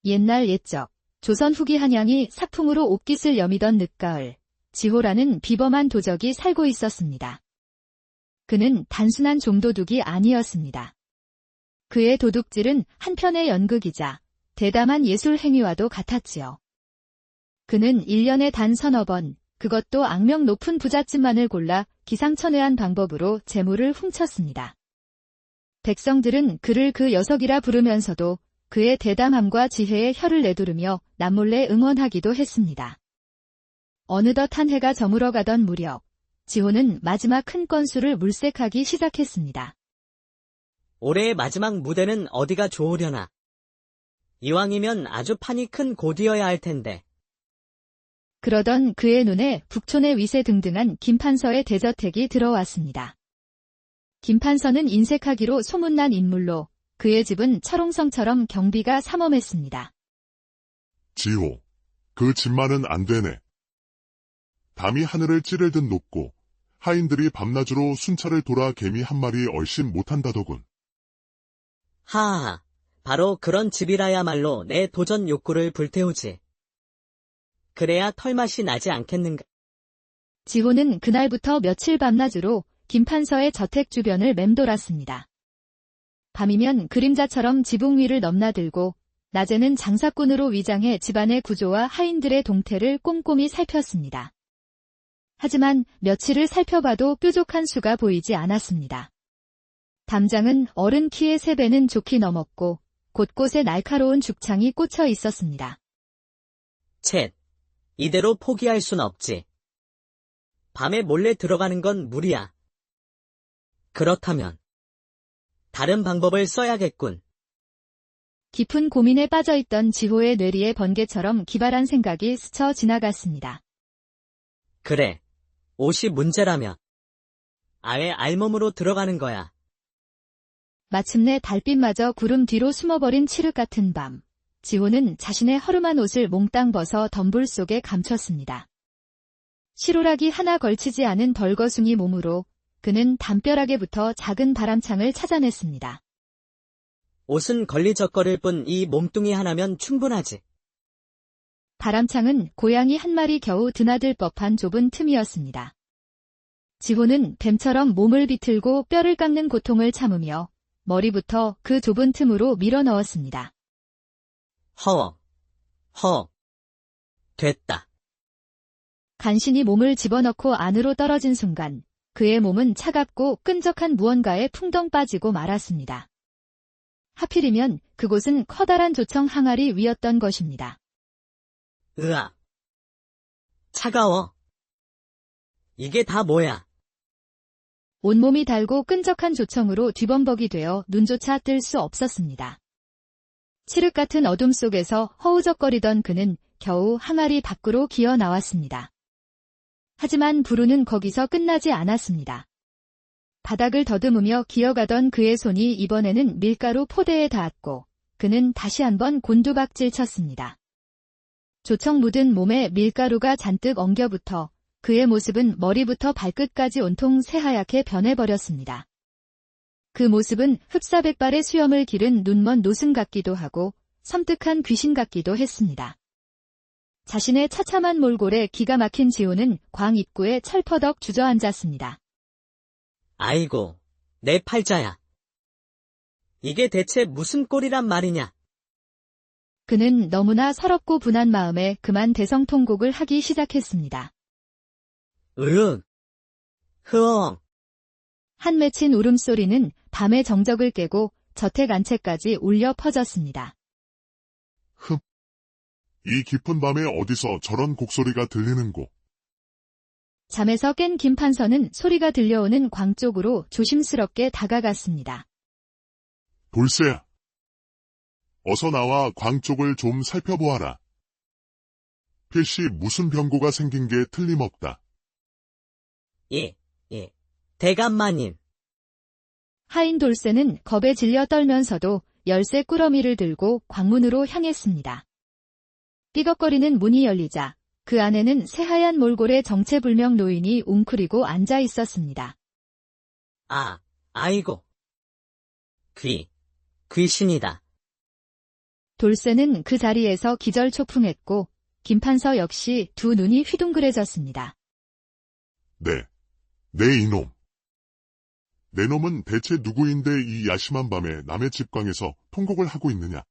옛날 옛적, 조선 후기 한양이 삭풍으로 옷깃을 여미던 늦가을, 지호라는 비범한 도적이 살고 있었습니다. 그는 단순한 좀도둑이 아니었습니다. 그의 도둑질은 한편의 연극이자 대담한 예술 행위와도 같았지요. 그는 1년에 단 서너 번, 그것도 악명 높은 부잣집만을 골라 기상천외한 방법으로 재물을 훔쳤습니다. 백성들은 그를 그 녀석이라 부르면서도 그의 대담함과 지혜에 혀를 내두르며 남몰래 응원하기도 했습니다. 어느덧 한 해가 저물어가던 무렵, 지호는 마지막 큰 건수를 물색하기 시작했습니다. 올해의 마지막 무대는 어디가 좋으려나. 이왕이면 아주 판이 큰 곳이어야 할 텐데. 그러던 그의 눈에 북촌의 위세등등한 김판서의 대저택이 들어왔습니다. 김판서는 인색하기로 소문난 인물로 그의 집은 철옹성처럼 경비가 삼엄했습니다. 지호, 그 집만은 안 되네. 담이 하늘을 찌를 듯 높고 하인들이 밤낮으로 순찰을 돌아 개미 한 마리 얼씬 못한다더군. 하하, 바로 그런 집이라야말로 내 도전 욕구를 불태우지. 그래야 털맛이 나지 않겠는가. 지호는 그날부터 며칠 밤낮으로 김판서의 저택 주변을 맴돌았습니다. 밤이면 그림자처럼 지붕 위를 넘나들고 낮에는 장사꾼으로 위장해 집안의 구조와 하인들의 동태를 꼼꼼히 살폈습니다. 하지만 며칠을 살펴봐도 뾰족한 수가 보이지 않았습니다. 담장은 어른 키의 3배는 좋게 넘었고 곳곳에 날카로운 죽창이 꽂혀 있었습니다. 쳇, 이대로 포기할 순 없지. 밤에 몰래 들어가는 건 무리야. 그렇다면 다른 방법을 써야겠군. 깊은 고민에 빠져있던 지호의 뇌리에 번개처럼 기발한 생각이 스쳐 지나갔습니다. 그래, 옷이 문제라면 아예 알몸으로 들어가는 거야. 마침내 달빛마저 구름 뒤로 숨어버린 칠흑 같은 밤, 지호는 자신의 허름한 옷을 몽땅 벗어 덤불 속에 감췄습니다. 실오라기 하나 걸치지 않은 덜거숭이 몸으로 그는 담벼락에부터 작은 바람창을 찾아냈습니다. 옷은 걸리적거릴 뿐 이 몸뚱이 하나면 충분하지. 바람창은 고양이 한 마리 겨우 드나들 법한 좁은 틈이었습니다. 지호는 뱀처럼 몸을 비틀고 뼈를 깎는 고통을 참으며 머리부터 그 좁은 틈으로 밀어 넣었습니다. 됐다. 간신히 몸을 집어넣고 안으로 떨어진 순간 그의 몸은 차갑고 끈적한 무언가에 풍덩 빠지고 말았습니다. 하필이면 그곳은 커다란 조청 항아리 위였던 것입니다. 으악. 차가워. 이게 다 뭐야? 온몸이 달고 끈적한 조청으로 뒤범벅이 되어 눈조차 뜰 수 없었습니다. 칠흑 같은 어둠 속에서 허우적거리던 그는 겨우 항아리 밖으로 기어 나왔습니다. 하지만 불운은 거기서 끝나지 않았습니다. 바닥을 더듬으며 기어가던 그의 손이 이번에는 밀가루 포대에 닿았고 그는 다시 한번 곤두박질 쳤습니다. 조청 묻은 몸에 밀가루가 잔뜩 엉겨붙어 그의 모습은 머리부터 발끝까지 온통 새하얗게 변해버렸습니다. 그 모습은 흡사백발의 수염을 기른 눈먼 노승 같기도 하고 섬뜩한 귀신 같기도 했습니다. 자신의 처참한 몰골에 기가 막힌 지호는 광 입구에 철퍼덕 주저앉았습니다. 아이고, 내 팔자야. 이게 대체 무슨 꼴이란 말이냐? 그는 너무나 서럽고 분한 마음에 그만 대성통곡을 하기 시작했습니다. 으응. 흐엉. 한 맺힌 울음소리는 밤의 정적을 깨고 저택 안채까지 울려 퍼졌습니다. 이 깊은 밤에 어디서 저런 곡소리가 들리는고. 잠에서 깬 김판서는 소리가 들려오는 광 쪽으로 조심스럽게 다가갔습니다. 돌쇠야. 어서 나와 광 쪽을 좀 살펴보아라. 필시 무슨 병고가 생긴 게 틀림없다. 예. 대감마님. 하인 돌쇠는 겁에 질려 떨면서도 열쇠 꾸러미를 들고 광문으로 향했습니다. 삐걱거리는 문이 열리자 그 안에는 새하얀 몰골의 정체불명 노인이 웅크리고 앉아 있었습니다. 아이고. 귀신이다. 돌쇠는 그 자리에서 기절초풍했고 김판서 역시 두 눈이 휘둥그레졌습니다. 네, 내 이놈. 내 놈은 대체 누구인데 이 야심한 밤에 남의 집광에서 통곡을 하고 있느냐.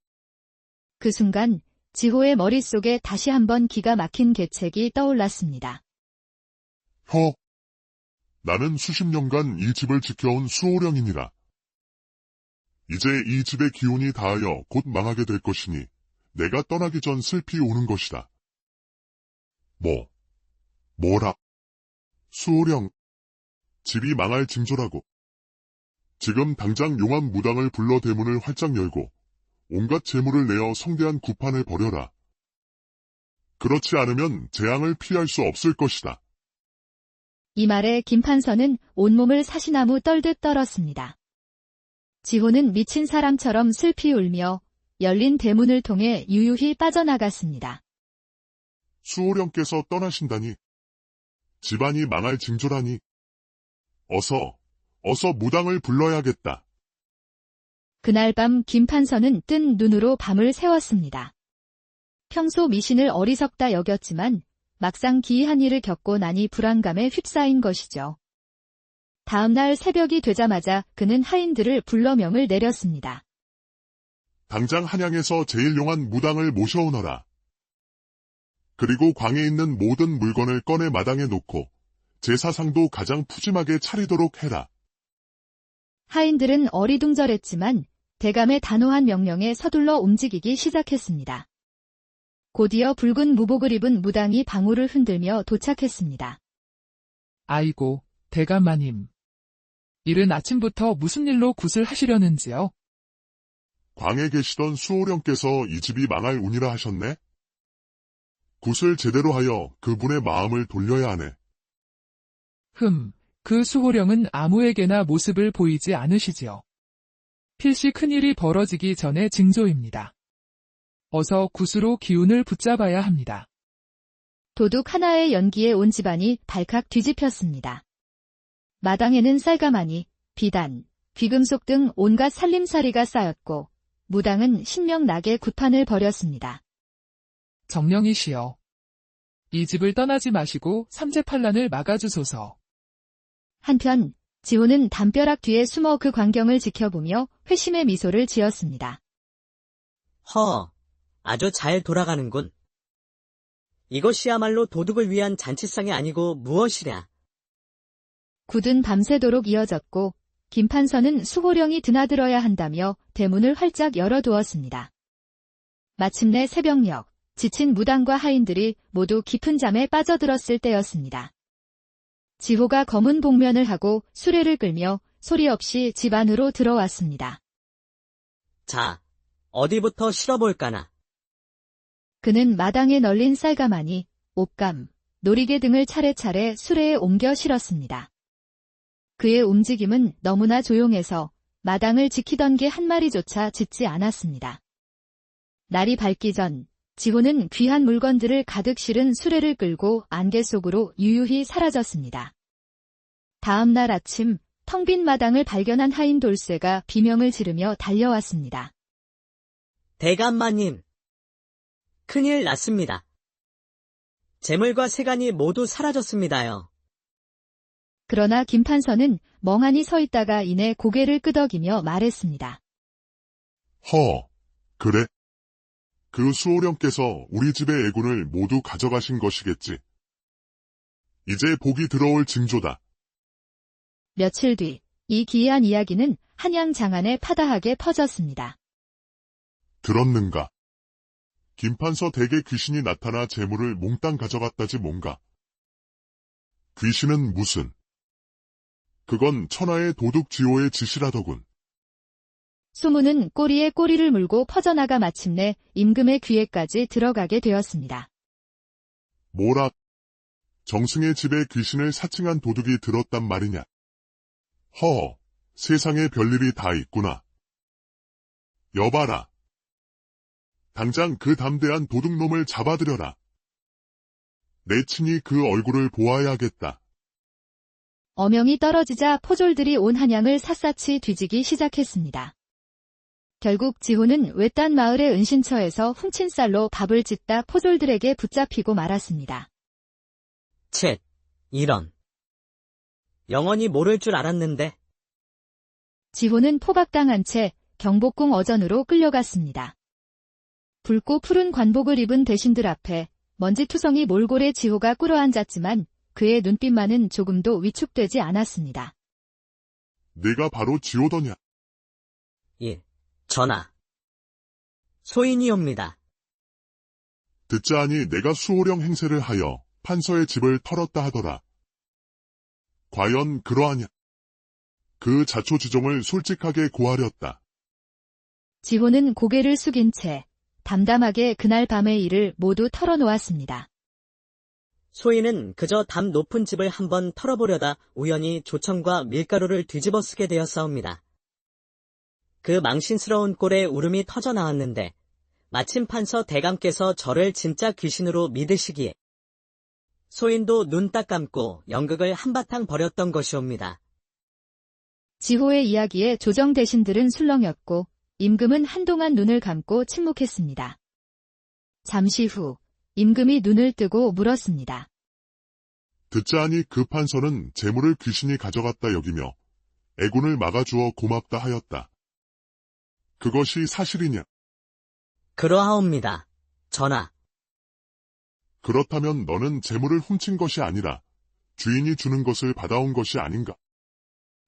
그 순간 지호의 머릿속에 다시 한번 기가 막힌 계책이 떠올랐습니다. 나는 수십 년간 이 집을 지켜온 수호령이니라. 이제 이 집의 기운이 다하여 곧 망하게 될 것이니 내가 떠나기 전 슬피 오는 것이다. 뭐라? 수호령, 집이 망할 징조라고. 지금 당장 용암 무당을 불러 대문을 활짝 열고 온갖 재물을 내어 성대한 구판을 벌여라. 그렇지 않으면 재앙을 피할 수 없을 것이다. 이 말에 김판서는 온몸을 사시나무 떨듯 떨었습니다. 지호는 미친 사람처럼 슬피 울며 열린 대문을 통해 유유히 빠져나갔습니다. 수호령께서 떠나신다니. 집안이 망할 징조라니. 어서 무당을 불러야겠다. 그날 밤 김판서는 뜬 눈으로 밤을 새웠습니다. 평소 미신을 어리석다 여겼지만 막상 기이한 일을 겪고 나니 불안감에 휩싸인 것이죠. 다음 날 새벽이 되자마자 그는 하인들을 불러 명을 내렸습니다. 당장 한양에서 제일 용한 무당을 모셔오너라. 그리고 광에 있는 모든 물건을 꺼내 마당에 놓고 제사상도 가장 푸짐하게 차리도록 해라. 하인들은 어리둥절했지만 대감의 단호한 명령에 서둘러 움직이기 시작했습니다. 곧이어 붉은 무복을 입은 무당이 방울을 흔들며 도착했습니다. 아이고, 대감마님. 이른 아침부터 무슨 일로 굿을 하시려는지요? 광에 계시던 수호령께서 이 집이 망할 운이라 하셨네? 굿을 제대로 하여 그분의 마음을 돌려야 하네. 그 수호령은 아무에게나 모습을 보이지 않으시지요. 필시 큰일이 벌어지기 전의 징조입니다. 어서 굿으로 기운을 붙잡아야 합니다. 도둑 하나의 연기에 온 집안이 발칵 뒤집혔습니다. 마당에는 쌀가마니, 비단, 귀금속 등 온갖 살림살이가 쌓였고 무당은 신명나게 굿판을 벌였습니다. 정령이시여. 이 집을 떠나지 마시고 삼재팔란을 막아주소서. 한편 지호는 담벼락 뒤에 숨어 그 광경을 지켜보며 회심의 미소를 지었습니다. 아주 잘 돌아가는군. 이것이야말로 도둑을 위한 잔치상이 아니고 무엇이랴. 굿은 밤새도록 이어졌고 김판서는 수호령이 드나들어야 한다며 대문을 활짝 열어두었습니다. 마침내 새벽녘, 지친 무당과 하인들이 모두 깊은 잠에 빠져들었을 때였습니다. 지호가 검은 복면을 하고 수레를 끌며 소리 없이 집 안으로 들어왔습니다. 자, 어디부터 실어볼까나. 그는 마당에 널린 쌀가마니, 옥감, 놀이개 등을 차례차례 수레에 옮겨 실었습니다. 그의 움직임은 너무나 조용해서 마당을 지키던 개 한 마리조차 짖지 않았습니다. 날이 밝기 전 지호는 귀한 물건들을 가득 실은 수레를 끌고 안개 속으로 유유히 사라졌습니다. 다음 날 아침 텅 빈 마당을 발견한 하인 돌쇠가 비명을 지르며 달려왔습니다. 대감마님, 큰일 났습니다. 재물과 세간이 모두 사라졌습니다요. 그러나 김판서는 멍하니 서 있다가 이내 고개를 끄덕이며 말했습니다. 그래? 그 수호령께서 우리 집의 애군을 모두 가져가신 것이겠지. 이제 복이 들어올 징조다. 며칠 뒤, 이 기이한 이야기는 한양 장안에 파다하게 퍼졌습니다. 들었는가? 김판서 댁에 귀신이 나타나 재물을 몽땅 가져갔다지 뭔가. 귀신은 무슨? 그건 천하의 도둑 지호의 짓이라더군. 소문은 꼬리에 꼬리를 물고 퍼져나가 마침내 임금의 귀에까지 들어가게 되었습니다. 뭐라? 정승의 집에 귀신을 사칭한 도둑이 들었단 말이냐? 세상에 별일이 다 있구나. 여봐라. 당장 그 담대한 도둑놈을 잡아들여라. 내 친히 그 얼굴을 보아야겠다. 어명이 떨어지자 포졸들이 온 한양을 샅샅이 뒤지기 시작했습니다. 결국 지호는 외딴 마을의 은신처에서 훔친 쌀로 밥을 짓다 포졸들에게 붙잡히고 말았습니다. 쳇, 이런. 영원히 모를 줄 알았는데. 지호는 포박당한 채 경복궁 어전으로 끌려갔습니다. 붉고 푸른 관복을 입은 대신들 앞에 먼지투성이 몰골에 지호가 꿇어앉았지만 그의 눈빛만은 조금도 위축되지 않았습니다. 내가 바로 지호더냐? 예, 전하. 소인이옵니다. 듣자하니 내가 수호령 행세를 하여 판서의 집을 털었다 하더라. 과연 그러하냐? 그 자초지종을 솔직하게 고하렸다. 지호는 고개를 숙인 채 담담하게 그날 밤의 일을 모두 털어놓았습니다. 소인은 그저 담 높은 집을 한번 털어보려다 우연히 조청과 밀가루를 뒤집어 쓰게 되었사옵니다. 그 망신스러운 꼴에 울음이 터져 나왔는데 마침 판서 대감께서 저를 진짜 귀신으로 믿으시기에 소인도 눈 딱 감고 연극을 한바탕 벌였던 것이옵니다. 지호의 이야기에 조정 대신들은 술렁였고 임금은 한동안 눈을 감고 침묵했습니다. 잠시 후 임금이 눈을 뜨고 물었습니다. 듣자하니 그 판서는 재물을 귀신이 가져갔다 여기며 애군을 막아주어 고맙다 하였다. 그것이 사실이냐? 그러하옵니다. 전하. 그렇다면 너는 재물을 훔친 것이 아니라 주인이 주는 것을 받아온 것이 아닌가?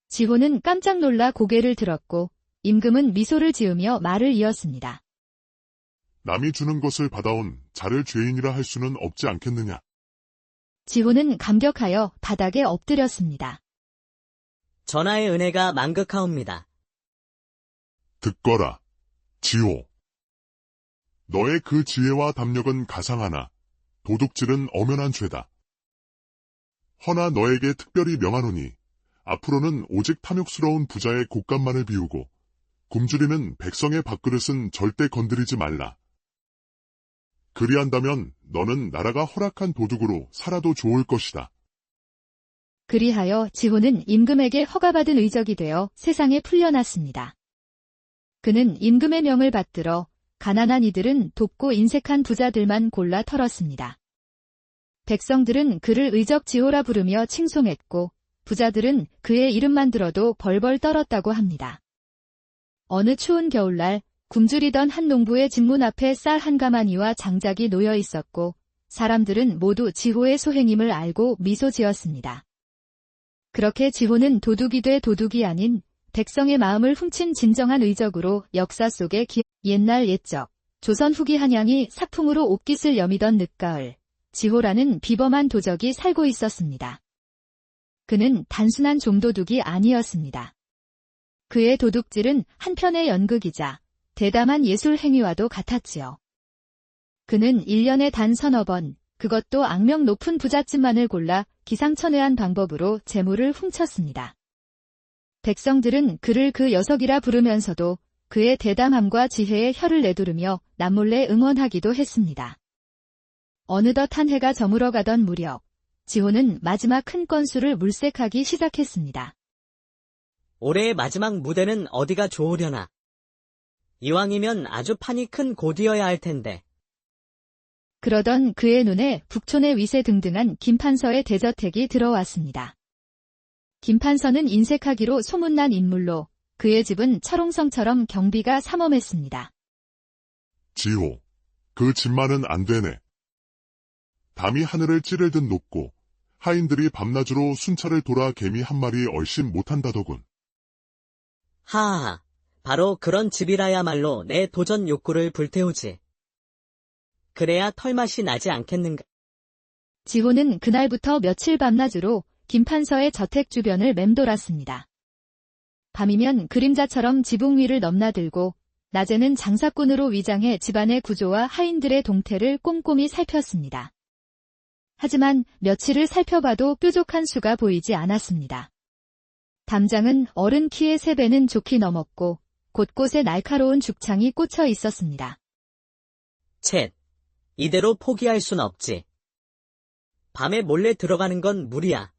지호는 깜짝 놀라 고개를 들었고 임금은 미소를 지으며 말을 이었습니다. 남이 주는 것을 받아온 자를 죄인이라 할 수는 없지 않겠느냐? 지호는 감격하여 바닥에 엎드렸습니다. 전하의 은혜가 만극하옵니다. 듣거라, 지호. 너의 그 지혜와 담력은 가상하나 도둑질은 엄연한 죄다. 허나 너에게 특별히 명하노니 앞으로는 오직 탐욕스러운 부자의 곶감만을 비우고 굶주리는 백성의 밥그릇은 절대 건드리지 말라. 그리한다면 너는 나라가 허락한 도둑으로 살아도 좋을 것이다. 그리하여 지호는 임금에게 허가받은 의적이 되어 세상에 풀려났습니다. 그는 임금의 명을 받들어 가난한 이들은 돕고 인색한 부자들만 골라 털었습니다. 백성들은 그를 의적지호라 부르며 칭송했고 부자들은 그의 이름만 들어도 벌벌 떨었다고 합니다. 어느 추운 겨울날 굶주리던 한 농부의 집문 앞에 쌀 한 가마니와 장작이 놓여 있었고 사람들은 모두 지호의 소행임을 알고 미소 지었습니다. 그렇게 지호는 도둑이 돼 도둑이 아닌 백성의 마음을 훔친 진정한 의적으로 역사 속에 옛날 옛적 조선 후기 한양이 삭풍으로 옷깃을 여미던 늦가을 지호라는 비범한 도적이 살고 있었습니다. 그는 단순한 종도둑이 아니었습니다. 그의 도둑질은 한편의 연극이자 대담한 예술 행위와도 같았지요. 그는 1년에 단 서너 번, 그것도 악명 높은 부잣집만을 골라 기상천외한 방법으로 재물을 훔쳤습니다. 백성들은 그를 그 녀석이라 부르면서도 그의 대담함과 지혜에 혀를 내두르며 남몰래 응원하기도 했습니다. 어느덧 한 해가 저물어가던 무렵, 지호는 마지막 큰 건수를 물색하기 시작했습니다. 올해의 마지막 무대는 어디가 좋으려나. 이왕이면 아주 판이 큰 곳이어야 할 텐데. 그러던 그의 눈에 북촌의 위세등등한 김판서의 대저택이 들어왔습니다. 김판서는 인색하기로 소문난 인물로 그의 집은 철옹성처럼 경비가 삼엄했습니다. 지호, 그 집만은 안 되네. 담이 하늘을 찌를 듯 높고 하인들이 밤낮으로 순찰을 돌아 개미 한 마리 얼씬 못한다더군. 하하하, 바로 그런 집이라야말로 내 도전 욕구를 불태우지. 그래야 털맛이 나지 않겠는가. 지호는 그날부터 며칠 밤낮으로 김판서의 저택 주변을 맴돌았습니다. 밤이면 그림자처럼 지붕 위를 넘나들고 낮에는 장사꾼으로 위장해 집안의 구조와 하인들의 동태를 꼼꼼히 살폈습니다. 하지만 며칠을 살펴봐도 뾰족한 수가 보이지 않았습니다. 담장은 어른 키의 3배는 좋게 넘었고 곳곳에 날카로운 죽창이 꽂혀 있었습니다. 쳇, 이대로 포기할 순 없지. 밤에 몰래 들어가는 건 무리야.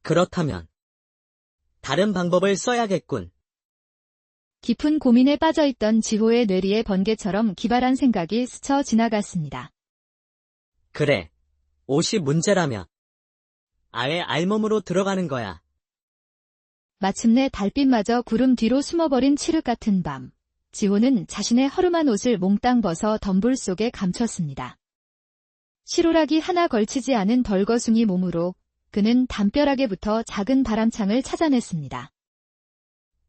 그렇다면 다른 방법을 써야겠군. 깊은 고민에 빠져있던 지호의 뇌리에 번개처럼 기발한 생각이 스쳐 지나갔습니다. 그래. 옷이 문제라면 아예 알몸으로 들어가는 거야. 마침내 달빛마저 구름 뒤로 숨어버린 칠흑 같은 밤. 지호는 자신의 허름한 옷을 몽땅 벗어 덤불 속에 감췄습니다. 실오라기 하나 걸치지 않은 덜거숭이 몸으로 그는 담벼락에부터 작은 바람창을 찾아냈습니다.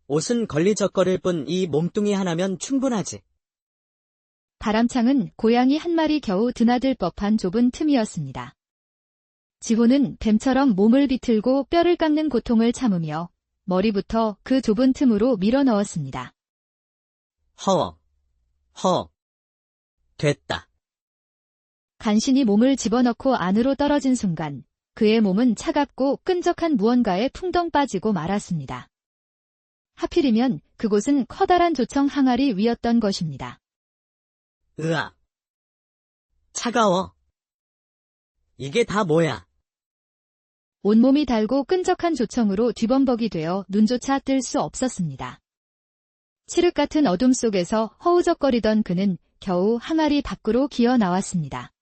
옷은 걸리적거릴 뿐 이 몸뚱이 하나면 충분하지. 바람창은 고양이 한 마리 겨우 드나들 법한 좁은 틈이었습니다. 지호는 뱀처럼 몸을 비틀고 뼈를 깎는 고통을 참으며 머리부터 그 좁은 틈으로 밀어 넣었습니다. 됐다. 간신히 몸을 집어넣고 안으로 떨어진 순간 그의 몸은 차갑고 끈적한 무언가에 풍덩 빠지고 말았습니다. 하필이면 그곳은 커다란 조청 항아리 위였던 것입니다. 으악. 차가워. 이게 다 뭐야? 온몸이 달고 끈적한 조청으로 뒤범벅이 되어 눈조차 뜰 수 없었습니다. 칠흑 같은 어둠 속에서 허우적거리던 그는 겨우 항아리 밖으로 기어 나왔습니다.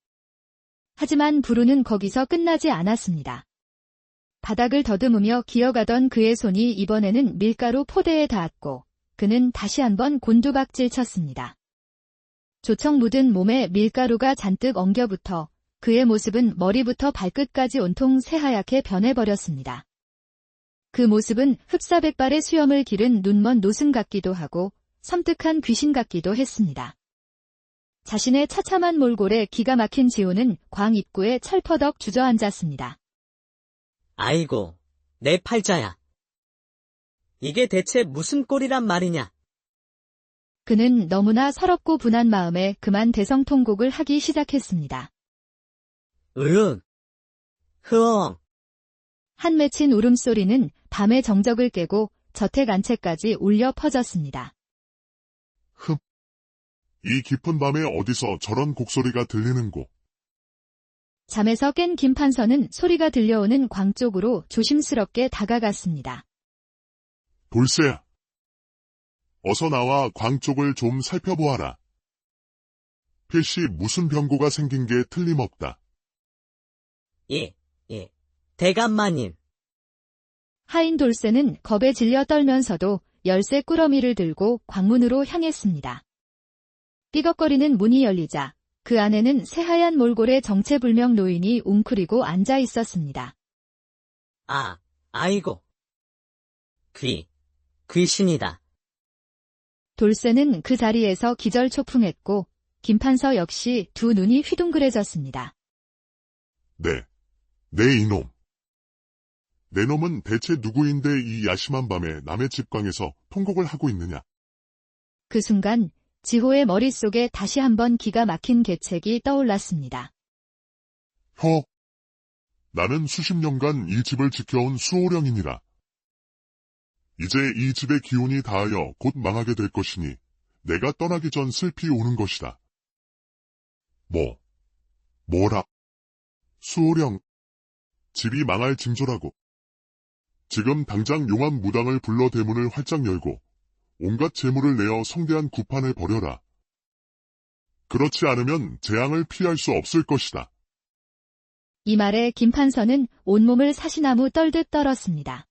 하지만 불운은 거기서 끝나지 않았습니다. 바닥을 더듬으며 기어가던 그의 손이 이번에는 밀가루 포대에 닿았고 그는 다시 한번 곤두박질 쳤습니다. 조청 묻은 몸에 밀가루가 잔뜩 엉겨붙어 그의 모습은 머리부터 발끝까지 온통 새하얗게 변해버렸습니다. 그 모습은 흡사백발의 수염을 기른 눈먼 노승 같기도 하고 섬뜩한 귀신 같기도 했습니다. 자신의 처참한 몰골에 기가 막힌 지호는 광 입구에 철퍼덕 주저앉았습니다. 아이고, 내 팔자야. 이게 대체 무슨 꼴이란 말이냐? 그는 너무나 서럽고 분한 마음에 그만 대성통곡을 하기 시작했습니다. 으응. 흐엉. 한 맺힌 울음소리는 밤의 정적을 깨고 저택 안채까지 울려 퍼졌습니다. 이 깊은 밤에 어디서 저런 곡소리가 들리는고. 잠에서 깬 김판서는 소리가 들려오는 광 쪽으로 조심스럽게 다가갔습니다. 돌쇠야. 어서 나와 광 쪽을 좀 살펴보아라. 필시 무슨 병고가 생긴 게 틀림없다. 예. 대감마님. 하인 돌쇠는 겁에 질려 떨면서도 열쇠 꾸러미를 들고 광문으로 향했습니다. 삐걱거리는 문이 열리자 그 안에는 새하얀 몰골의 정체불명 노인이 웅크리고 앉아 있었습니다. 아이고. 귀신이다. 돌쇠는 그 자리에서 기절초풍했고 김판서 역시 두 눈이 휘둥그레졌습니다. 내 이놈. 내 놈은 대체 누구인데 이 야심한 밤에 남의 집광에서 통곡을 하고 있느냐. 그 순간 지호의 머릿속에 다시 한번 기가 막힌 계책이 떠올랐습니다. 나는 수십 년간 이 집을 지켜온 수호령이니라. 이제 이 집의 기운이 다하여 곧 망하게 될 것이니 내가 떠나기 전 슬피 우는 것이다. 뭐라? 수호령, 집이 망할 징조라고. 지금 당장 용암 무당을 불러 대문을 활짝 열고 온갖 재물을 내어 성대한 구판을 벌여라. 그렇지 않으면 재앙을 피할 수 없을 것이다. 이 말에 김판서는 온몸을 사시나무 떨듯 떨었습니다.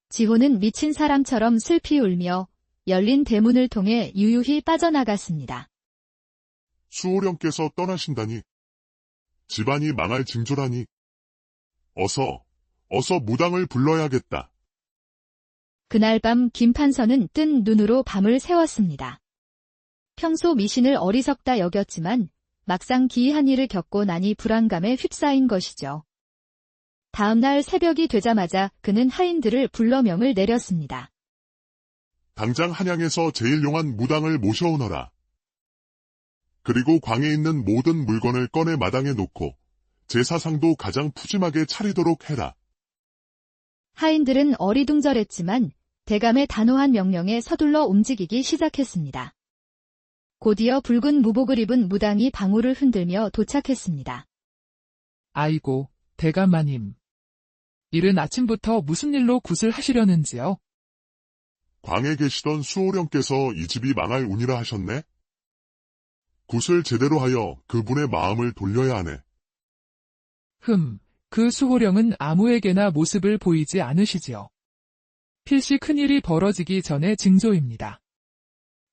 지호는 미친 사람처럼 슬피 울며 열린 대문을 통해 유유히 빠져나갔습니다. 수호령께서 떠나신다니. 집안이 망할 징조라니. 어서 무당을 불러야겠다. 그날 밤 김판서는 뜬 눈으로 밤을 새웠습니다. 평소 미신을 어리석다 여겼지만 막상 기이한 일을 겪고 나니 불안감에 휩싸인 것이죠. 다음 날 새벽이 되자마자 그는 하인들을 불러 명을 내렸습니다. 당장 한양에서 제일 용한 무당을 모셔오너라. 그리고 광에 있는 모든 물건을 꺼내 마당에 놓고 제사상도 가장 푸짐하게 차리도록 해라. 하인들은 어리둥절했지만 대감의 단호한 명령에 서둘러 움직이기 시작했습니다. 곧이어 붉은 무복을 입은 무당이 방울을 흔들며 도착했습니다. 아이고, 대감마님. 이른 아침부터 무슨 일로 굿을 하시려는지요? 광에 계시던 수호령께서 이 집이 망할 운이라 하셨네? 굿을 제대로 하여 그분의 마음을 돌려야 하네. 그 수호령은 아무에게나 모습을 보이지 않으시지요. 필시 큰일이 벌어지기 전에 징조입니다.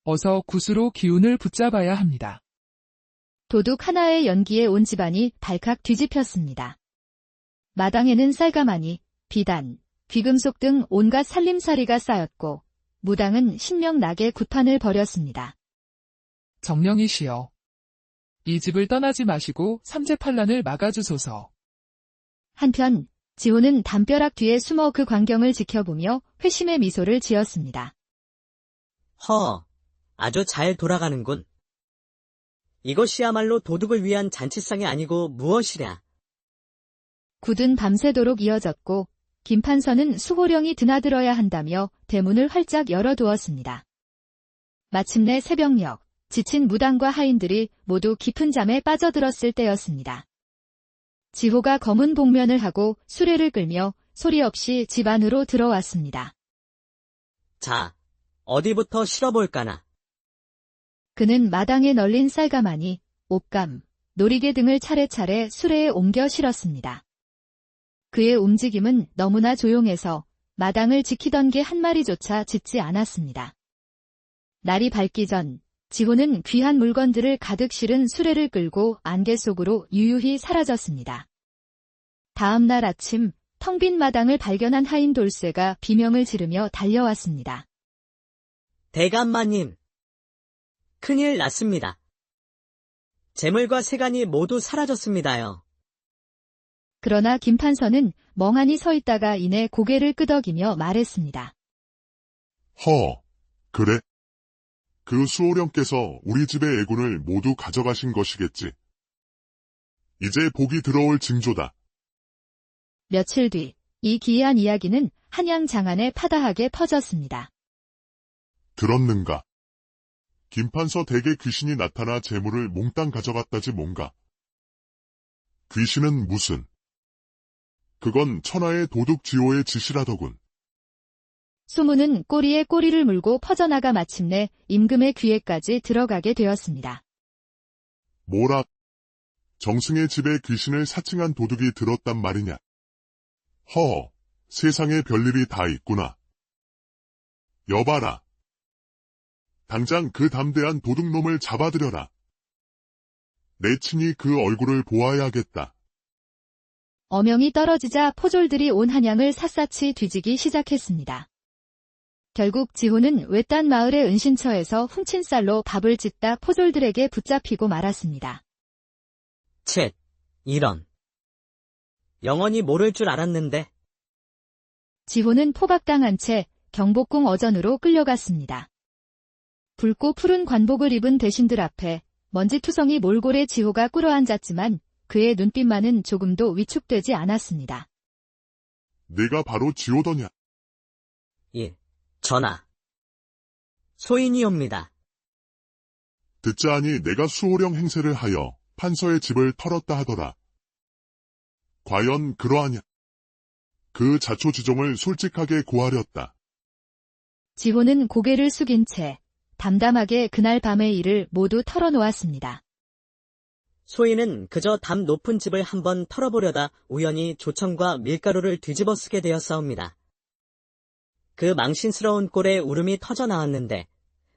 어서 굿으로 기운을 붙잡아야 합니다. 도둑 하나의 연기에 온 집안이 발칵 뒤집혔습니다. 마당에는 쌀가마니, 비단, 귀금속 등 온갖 살림살이가 쌓였고 무당은 신명나게 굿판을 벌였습니다. 정령이시여. 이 집을 떠나지 마시고 삼재팔란을 막아주소서. 한편 지호는 담벼락 뒤에 숨어 그 광경을 지켜보며 회심의 미소를 지었습니다. 아주 잘 돌아가는군. 이것이야말로 도둑을 위한 잔치상이 아니고 무엇이랴. 굿은 밤새도록 이어졌고 김판서는 수호령이 드나들어야 한다며 대문을 활짝 열어두었습니다. 마침내 새벽녘, 지친 무당과 하인들이 모두 깊은 잠에 빠져들었을 때였습니다. 지호가 검은 복면을 하고 수레를 끌며 소리 없이 집 안으로 들어왔습니다. 자, 어디부터 실어볼까나. 그는 마당에 널린 쌀가마니, 옥감, 놀이개 등을 차례차례 수레에 옮겨 실었습니다. 그의 움직임은 너무나 조용해서 마당을 지키던 개 한 마리조차 짖지 않았습니다. 날이 밝기 전 지호는 귀한 물건들을 가득 실은 수레를 끌고 안개 속으로 유유히 사라졌습니다. 다음 날 아침 텅 빈 마당을 발견한 하인 돌쇠가 비명을 지르며 달려왔습니다. 대감마님, 큰일 났습니다. 재물과 세간이 모두 사라졌습니다요. 그러나 김판서는 멍하니 서 있다가 이내 고개를 끄덕이며 말했습니다. 그래. 그 수호령께서 우리 집의 애군을 모두 가져가신 것이겠지. 이제 복이 들어올 징조다. 며칠 뒤 이 기이한 이야기는 한양 장안에 파다하게 퍼졌습니다. 들었는가? 김판서 댁에 귀신이 나타나 재물을 몽땅 가져갔다지 뭔가. 귀신은 무슨? 그건 천하의 도둑 지호의 짓이라더군. 소문은 꼬리에 꼬리를 물고 퍼져나가 마침내 임금의 귀에까지 들어가게 되었습니다. 뭐라? 정승의 집에 귀신을 사칭한 도둑이 들었단 말이냐? 세상에 별일이 다 있구나. 여봐라. 당장 그 담대한 도둑놈을 잡아들여라. 내 친히 그 얼굴을 보아야겠다. 어명이 떨어지자 포졸들이 온 한양을 샅샅이 뒤지기 시작했습니다. 결국 지호는 외딴 마을의 은신처에서 훔친 쌀로 밥을 짓다 포졸들에게 붙잡히고 말았습니다. 이런. 영원히 모를 줄 알았는데. 지호는 포박당한 채 경복궁 어전으로 끌려갔습니다. 붉고 푸른 관복을 입은 대신들 앞에 먼지투성이 몰골에 지호가 꿇어앉았지만 그의 눈빛만은 조금도 위축되지 않았습니다. 내가 바로 지호더냐? 예, 전하. 소인이옵니다. 듣자하니 내가 수호령 행세를 하여 판서의 집을 털었다 하더라. 과연 그러하냐? 그 자초지종을 솔직하게 고하렸다. 지호는 고개를 숙인 채 담담하게 그날 밤의 일을 모두 털어놓았습니다. 소인은 그저 담 높은 집을 한번 털어보려다 우연히 조청과 밀가루를 뒤집어 쓰게 되었사옵니다. 그 망신스러운 꼴에 울음이 터져 나왔는데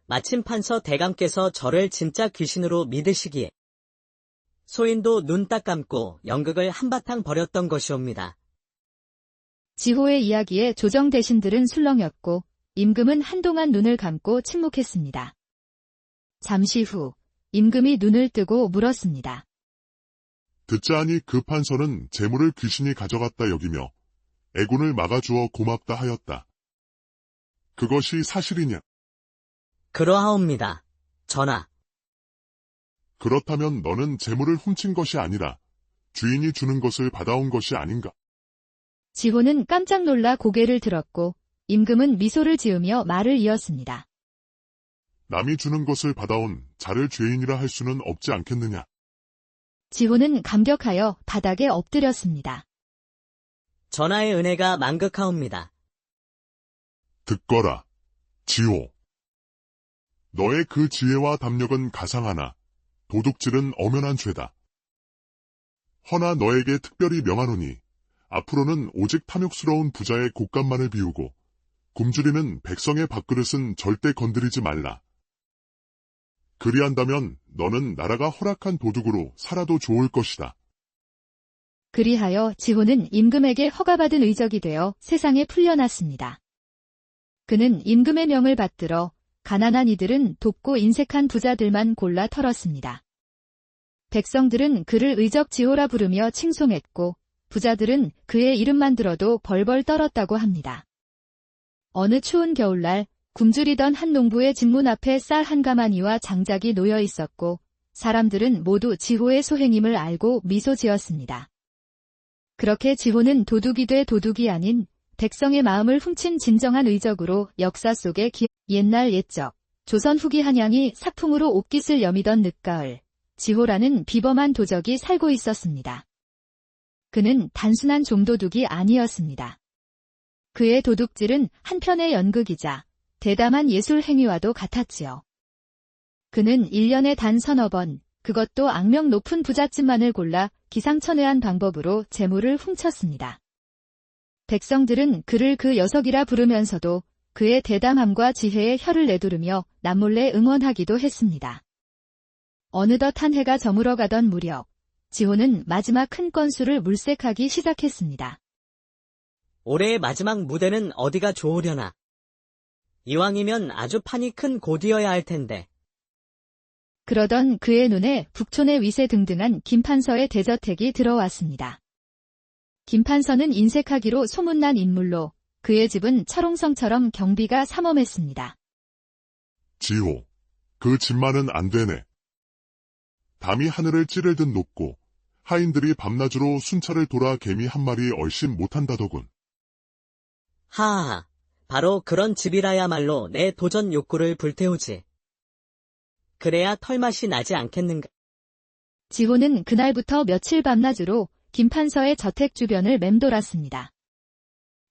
마침 판서 대감께서 저를 진짜 귀신으로 믿으시기에 소인도 눈 딱 감고 연극을 한바탕 벌였던 것이옵니다. 지호의 이야기에 조정 대신들은 술렁였고 임금은 한동안 눈을 감고 침묵했습니다. 잠시 후 임금이 눈을 뜨고 물었습니다. 듣자하니 그 판서는 재물을 귀신이 가져갔다 여기며 애군을 막아주어 고맙다 하였다. 그것이 사실이냐? 그러하옵니다. 전하. 그렇다면 너는 재물을 훔친 것이 아니라 주인이 주는 것을 받아온 것이 아닌가? 지호는 깜짝 놀라 고개를 들었고 임금은 미소를 지으며 말을 이었습니다. 남이 주는 것을 받아온 자를 죄인이라 할 수는 없지 않겠느냐? 지호는 감격하여 바닥에 엎드렸습니다. 전하의 은혜가 만극하옵니다. 듣거라. 지호. 너의 그 지혜와 담력은 가상하나 도둑질은 엄연한 죄다. 허나 너에게 특별히 명하노니 앞으로는 오직 탐욕스러운 부자의 곶감만을 비우고 굶주리는 백성의 밥그릇은 절대 건드리지 말라. 그리한다면 너는 나라가 허락한 도둑으로 살아도 좋을 것이다. 그리하여 지호는 임금에게 허가받은 의적이 되어 세상에 풀려났습니다. 그는 임금의 명을 받들어 가난한 이들은 돕고 인색한 부자들만 골라 털었습니다. 백성들은 그를 의적지호라 부르며 칭송했고 부자들은 그의 이름만 들어도 벌벌 떨었다고 합니다. 어느 추운 겨울날 굶주리던 한 농부의 집 문 앞에 쌀 한 가마니와 장작이 놓여 있었고 사람들은 모두 지호의 소행임을 알고 미소 지었습니다. 그렇게 지호는 도둑이 돼 도둑이 아닌 백성의 마음을 훔친 진정한 의적으로 역사 속에 옛날 옛적 조선 후기 한양이 삭풍으로 옷깃을 여미던 늦가을 지호라는 비범한 도적이 살고 있었습니다. 그는 단순한 좀도둑이 아니었습니다. 그의 도둑질은 한편의 연극이자 대담한 예술 행위와도 같았지요. 그는 1년에 단 서너 번, 그것도 악명 높은 부잣집만을 골라 기상천외한 방법으로 재물을 훔쳤습니다. 백성들은 그를 그 녀석이라 부르면서도 그의 대담함과 지혜에 혀를 내두르며 남몰래 응원하기도 했습니다. 어느덧 한 해가 저물어가던 무렵, 지호는 마지막 큰 건수를 물색하기 시작했습니다. 올해의 마지막 무대는 어디가 좋으려나. 이왕이면 아주 판이 큰 곳이어야 할 텐데. 그러던 그의 눈에 북촌의 위세 등등한 김판서의 대저택이 들어왔습니다. 김판서는 인색하기로 소문난 인물로 그의 집은 철옹성처럼 경비가 삼엄했습니다. 지호. 그 집만은 안 되네. 담이 하늘을 찌를 듯 높고 하인들이 밤낮으로 순찰을 돌아 개미 한 마리 얼씬 못한다더군. 하하, 바로 그런 집이라야말로 내 도전 욕구를 불태우지. 그래야 털맛이 나지 않겠는가. 지호는 그날부터 며칠 밤낮으로 김판서의 저택 주변을 맴돌았습니다.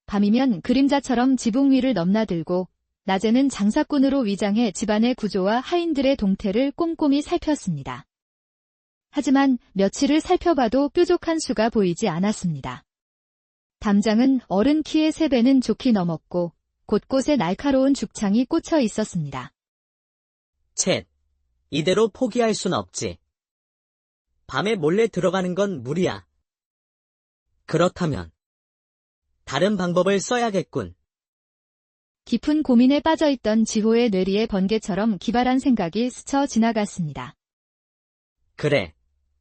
밤이면 그림자처럼 지붕 위를 넘나들고 낮에는 장사꾼으로 위장해 집안의 구조와 하인들의 동태를 꼼꼼히 살폈습니다. 하지만 며칠을 살펴봐도 뾰족한 수가 보이지 않았습니다. 담장은 어른 키의 3배는 좋게 넘었고 곳곳에 날카로운 죽창이 꽂혀 있었습니다. 쳇, 이대로 포기할 순 없지. 밤에 몰래 들어가는 건 무리야. 그렇다면 다른 방법을 써야겠군. 깊은 고민에 빠져있던 지호의 뇌리에 번개처럼 기발한 생각이 스쳐 지나갔습니다. 그래,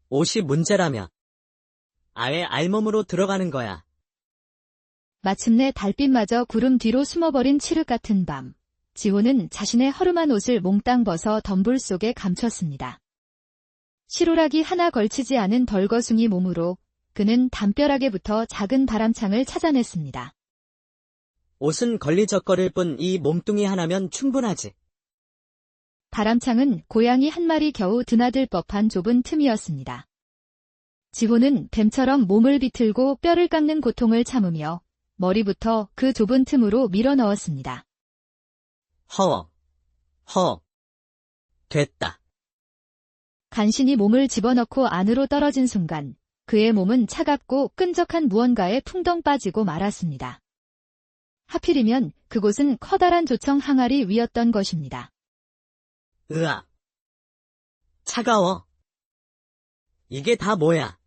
옷이 문제라면 아예 알몸으로 들어가는 거야. 마침내 달빛마저 구름 뒤로 숨어버린 칠흑 같은 밤, 지호는 자신의 허름한 옷을 몽땅 벗어 덤불 속에 감췄습니다. 실오라기 하나 걸치지 않은 벌거숭이 몸으로 그는 담벼락에부터 작은 바람창을 찾아냈습니다. 옷은 걸리적거릴 뿐 이 몸뚱이 하나면 충분하지. 바람창은 고양이 한 마리 겨우 드나들 법한 좁은 틈이었습니다. 지호는 뱀처럼 몸을 비틀고 뼈를 깎는 고통을 참으며 머리부터 그 좁은 틈으로 밀어 넣었습니다. 됐다. 간신히 몸을 집어넣고 안으로 떨어진 순간 그의 몸은 차갑고 끈적한 무언가에 풍덩 빠지고 말았습니다. 하필이면 그곳은 커다란 조청 항아리 위였던 것입니다. 으악. 차가워. 이게 다 뭐야?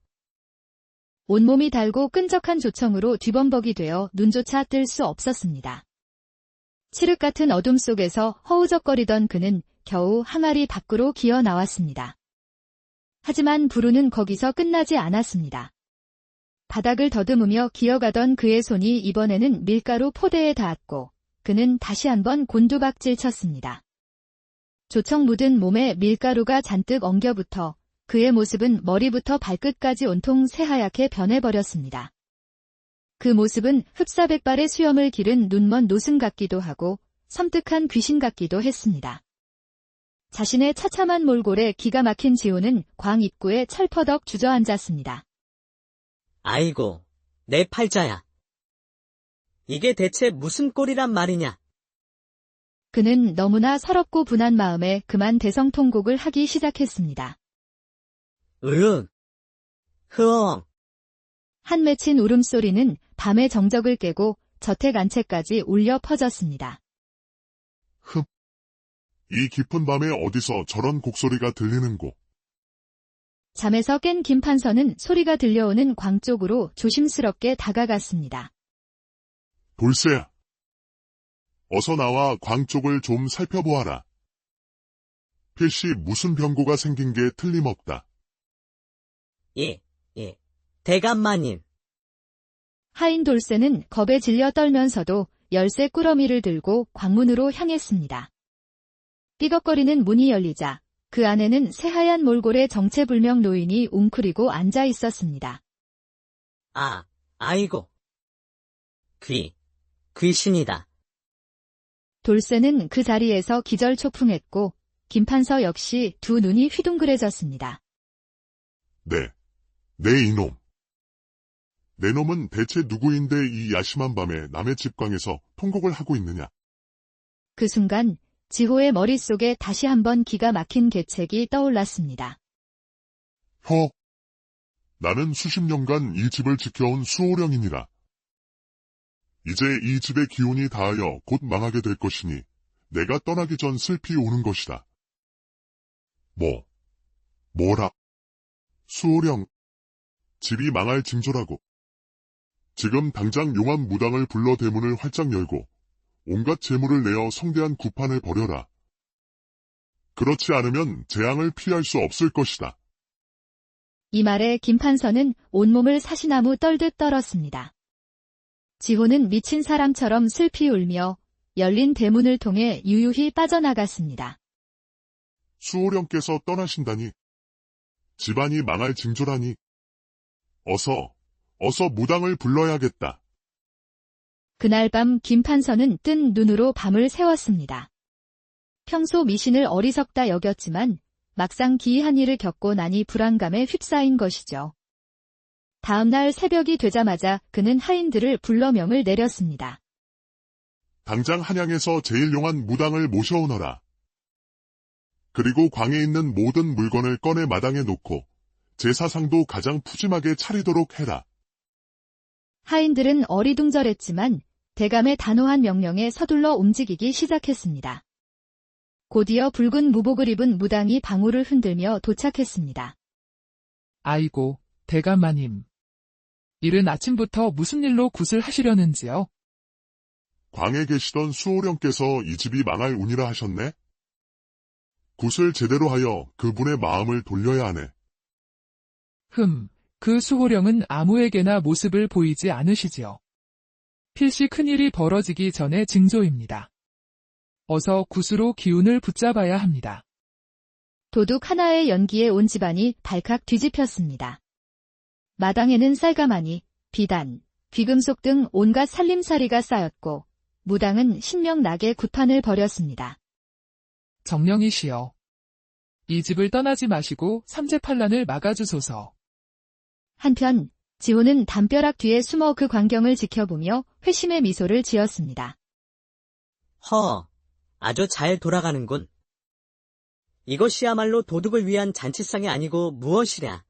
온몸이 달고 끈적한 조청으로 뒤범벅이 되어 눈조차 뜰 수 없었습니다. 칠흑 같은 어둠 속에서 허우적거리던 그는 겨우 항아리 밖으로 기어 나왔습니다. 하지만 불운은 거기서 끝나지 않았습니다. 바닥을 더듬으며 기어가던 그의 손이 이번에는 밀가루 포대에 닿았고 그는 다시 한번 곤두박질 쳤습니다. 조청 묻은 몸에 밀가루가 잔뜩 엉겨붙어 그의 모습은 머리부터 발끝까지 온통 새하얗게 변해버렸습니다. 그 모습은 흡사백발의 수염을 기른 눈먼 노승 같기도 하고 섬뜩한 귀신 같기도 했습니다. 자신의 처참한 몰골에 기가 막힌 지호는 광 입구에 철퍼덕 주저앉았습니다. 아이고, 내 팔자야. 이게 대체 무슨 꼴이란 말이냐? 그는 너무나 서럽고 분한 마음에 그만 대성통곡을 하기 시작했습니다. 으응, 흐엉. 한 맺힌 울음소리는 밤의 정적을 깨고 저택 안채까지 울려 퍼졌습니다. 이 깊은 밤에 어디서 저런 곡소리가 들리는고. 잠에서 깬 김판서는 소리가 들려오는 광 쪽으로 조심스럽게 다가갔습니다. 돌쇠야. 어서 나와 광 쪽을 좀 살펴보아라. 필시 무슨 병고가 생긴 게 틀림없다. 예. 대감마님. 하인 돌쇠는 겁에 질려 떨면서도 열쇠 꾸러미를 들고 광문으로 향했습니다. 삐걱거리는 문이 열리자 그 안에는 새하얀 몰골의 정체불명 노인이 웅크리고 앉아 있었습니다. 아이고. 귀신이다. 돌쇠는 그 자리에서 기절초풍했고 김판서 역시 두 눈이 휘둥그레졌습니다. 내 이놈. 내 놈은 대체 누구인데 이 야심한 밤에 남의 집광에서 통곡을 하고 있느냐. 그 순간 지호의 머릿속에 다시 한번 기가 막힌 계책이 떠올랐습니다. 나는 수십 년간 이 집을 지켜온 수호령이니라. 이제 이 집의 기운이 다하여 곧 망하게 될 것이니 내가 떠나기 전 슬피 우는 것이다. 뭐라? 수호령, 집이 망할 징조라고. 지금 당장 용암 무당을 불러 대문을 활짝 열고 온갖 재물을 내어 성대한 구판을 벌여라. 그렇지 않으면 재앙을 피할 수 없을 것이다. 이 말에 김판서는 온몸을 사시나무 떨듯 떨었습니다. 지호는 미친 사람처럼 슬피 울며 열린 대문을 통해 유유히 빠져나갔습니다. 수호령께서 떠나신다니. 집안이 망할 징조라니. 어서 무당을 불러야겠다. 그날 밤 김판서는 뜬 눈으로 밤을 새웠습니다. 평소 미신을 어리석다 여겼지만 막상 기이한 일을 겪고 나니 불안감에 휩싸인 것이죠. 다음 날 새벽이 되자마자 그는 하인들을 불러 명을 내렸습니다. 당장 한양에서 제일 용한 무당을 모셔오너라. 그리고 광에 있는 모든 물건을 꺼내 마당에 놓고 제사상도 가장 푸짐하게 차리도록 해라. 하인들은 어리둥절했지만 대감의 단호한 명령에 서둘러 움직이기 시작했습니다. 곧이어 붉은 무복을 입은 무당이 방울을 흔들며 도착했습니다. 아이고, 대감마님. 이른 아침부터 무슨 일로 굿을 하시려는지요? 광에 계시던 수호령께서 이 집이 망할 운이라 하셨네? 굿을 제대로 하여 그분의 마음을 돌려야 하네. 그 수호령은 아무에게나 모습을 보이지 않으시지요. 필시 큰일이 벌어지기 전의 징조입니다. 어서 굿으로 기운을 붙잡아야 합니다. 도둑 하나의 연기에 온 집안이 발칵 뒤집혔습니다. 마당에는 쌀가마니, 비단, 귀금속 등 온갖 살림살이가 쌓였고 무당은 신명나게 굿판을 벌였습니다. 정령이시여. 이 집을 떠나지 마시고 삼재팔란을 막아주소서. 한편 지호는 담벼락 뒤에 숨어 그 광경을 지켜보며 회심의 미소를 지었습니다. 아주 잘 돌아가는군. 이것이야말로 도둑을 위한 잔치상이 아니고 무엇이랴.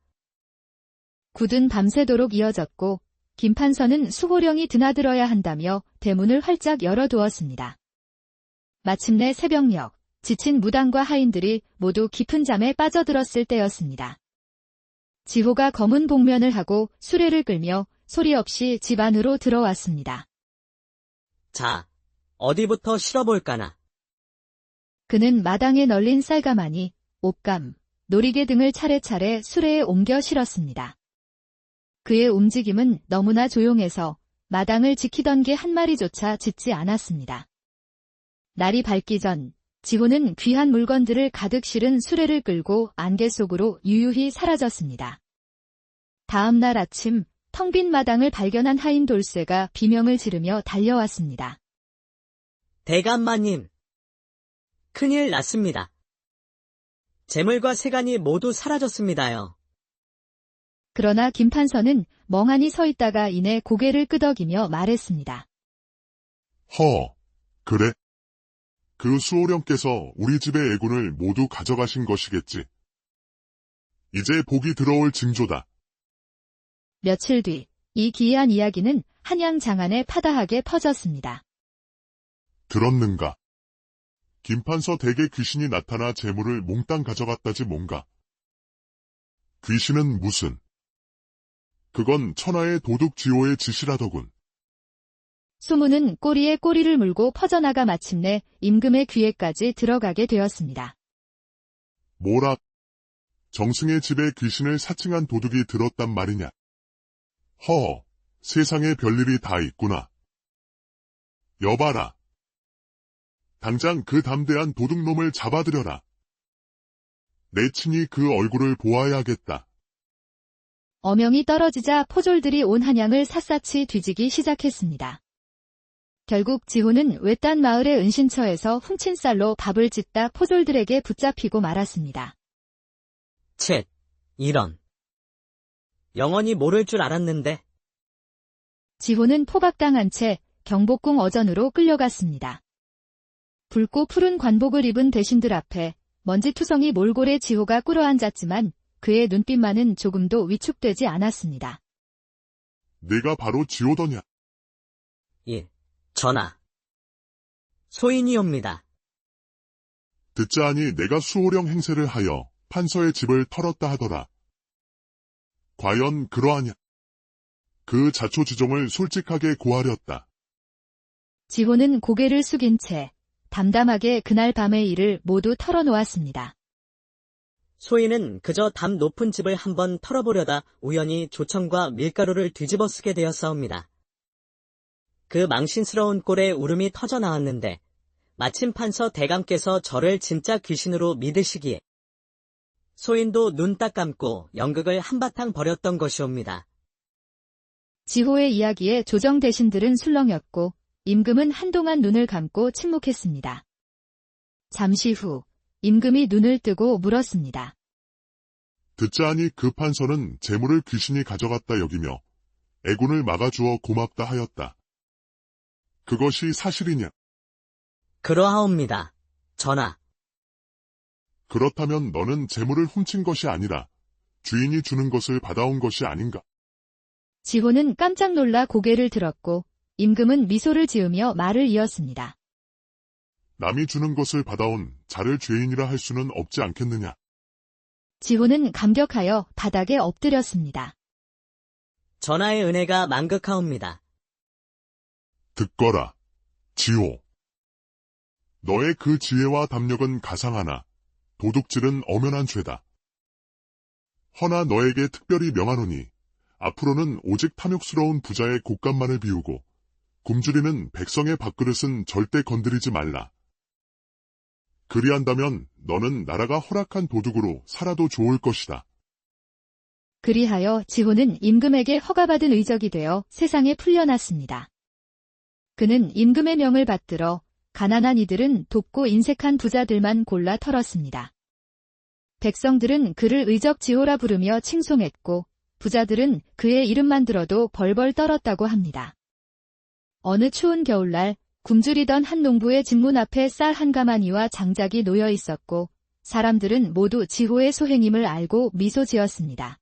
굿은 밤새도록 이어졌고 김판서는 수호령이 드나들어야 한다며 대문을 활짝 열어두었습니다. 마침내 새벽녘, 지친 무당과 하인들이 모두 깊은 잠에 빠져들었을 때였습니다. 지호가 검은 복면을 하고 수레를 끌며 소리 없이 집 안으로 들어왔습니다. 자, 어디부터 실어볼까나. 그는 마당에 널린 쌀가마니, 옷감, 놀이개 등을 차례차례 수레에 옮겨 실었습니다. 그의 움직임은 너무나 조용해서 마당을 지키던 개 한 마리조차 짖지 않았습니다. 날이 밝기 전 지호는 귀한 물건들을 가득 실은 수레를 끌고 안개 속으로 유유히 사라졌습니다. 다음 날 아침 텅 빈 마당을 발견한 하인 돌쇠가 비명을 지르며 달려왔습니다. 대감마님, 큰일 났습니다. 재물과 세간이 모두 사라졌습니다요. 그러나 김판서는 멍하니 서 있다가 이내 고개를 끄덕이며 말했습니다. 그래? 그 수호령께서 우리 집의 애군을 모두 가져가신 것이겠지. 이제 복이 들어올 징조다. 며칠 뒤, 이 기이한 이야기는 한양 장안에 파다하게 퍼졌습니다. 들었는가? 김판서 댁에 귀신이 나타나 재물을 몽땅 가져갔다지 뭔가. 귀신은 무슨? 그건 천하의 도둑 지호의 짓이라더군. 소문은 꼬리에 꼬리를 물고 퍼져나가 마침내 임금의 귀에까지 들어가게 되었습니다. 뭐라? 정승의 집에 귀신을 사칭한 도둑이 들었단 말이냐? 허, 세상에 별일이 다 있구나. 여봐라. 당장 그 담대한 도둑놈을 잡아들여라. 내 친히 그 얼굴을 보아야겠다. 어명이 떨어지자 포졸들이 온 한양을 샅샅이 뒤지기 시작했습니다. 결국 지호는 외딴 마을의 은신처에서 훔친 쌀로 밥을 짓다 포졸들에게 붙잡히고 말았습니다. 쳇, 이런. 영원히 모를 줄 알았는데. 지호는 포박당한 채 경복궁 어전으로 끌려갔습니다. 붉고 푸른 관복을 입은 대신들 앞에 먼지투성이 몰골에 지호가 꿇어앉았지만 그의 눈빛만은 조금도 위축되지 않았습니다. 내가 바로 지호더냐? 예, 전하. 소인이옵니다. 듣자하니 내가 수호령 행세를 하여 판서의 집을 털었다 하더라. 과연 그러하냐? 그 자초지종을 솔직하게 고하렸다. 지호는 고개를 숙인 채 담담하게 그날 밤의 일을 모두 털어놓았습니다. 소인은 그저 담 높은 집을 한번 털어보려다 우연히 조청과 밀가루를 뒤집어 쓰게 되었사옵니다. 그 망신스러운 꼴에 울음이 터져 나왔는데 마침 판서 대감께서 저를 진짜 귀신으로 믿으시기에 소인도 눈 딱 감고 연극을 한바탕 벌였던 것이옵니다. 지호의 이야기에 조정 대신들은 술렁였고 임금은 한동안 눈을 감고 침묵했습니다. 잠시 후 임금이 눈을 뜨고 물었습니다. 듣자하니 그 판서는 재물을 귀신이 가져갔다 여기며 애군을 막아주어 고맙다 하였다. 그것이 사실이냐? 그러하옵니다. 전하. 그렇다면 너는 재물을 훔친 것이 아니라 주인이 주는 것을 받아온 것이 아닌가? 지호는 깜짝 놀라 고개를 들었고 임금은 미소를 지으며 말을 이었습니다. 남이 주는 것을 받아온 자를 죄인이라 할 수는 없지 않겠느냐? 지호는 감격하여 바닥에 엎드렸습니다. 전하의 은혜가 만극하옵니다. 듣거라, 지호. 너의 그 지혜와 담력은 가상하나 도둑질은 엄연한 죄다. 허나 너에게 특별히 명하노니 앞으로는 오직 탐욕스러운 부자의 곶감만을 비우고 굶주리는 백성의 밥그릇은 절대 건드리지 말라. 그리한다면 너는 나라가 허락한 도둑으로 살아도 좋을 것이다. 그리하여 지호는 임금에게 허가받은 의적이 되어 세상에 풀려났습니다. 그는 임금의 명을 받들어 가난한 이들은 돕고 인색한 부자들만 골라 털었습니다. 백성들은 그를 의적지호라 부르며 칭송했고 부자들은 그의 이름만 들어도 벌벌 떨었다고 합니다. 어느 추운 겨울날 굶주리던 한 농부의 집문 앞에 쌀 한 가마니와 장작이 놓여 있었고 사람들은 모두 지호의 소행임을 알고 미소 지었습니다.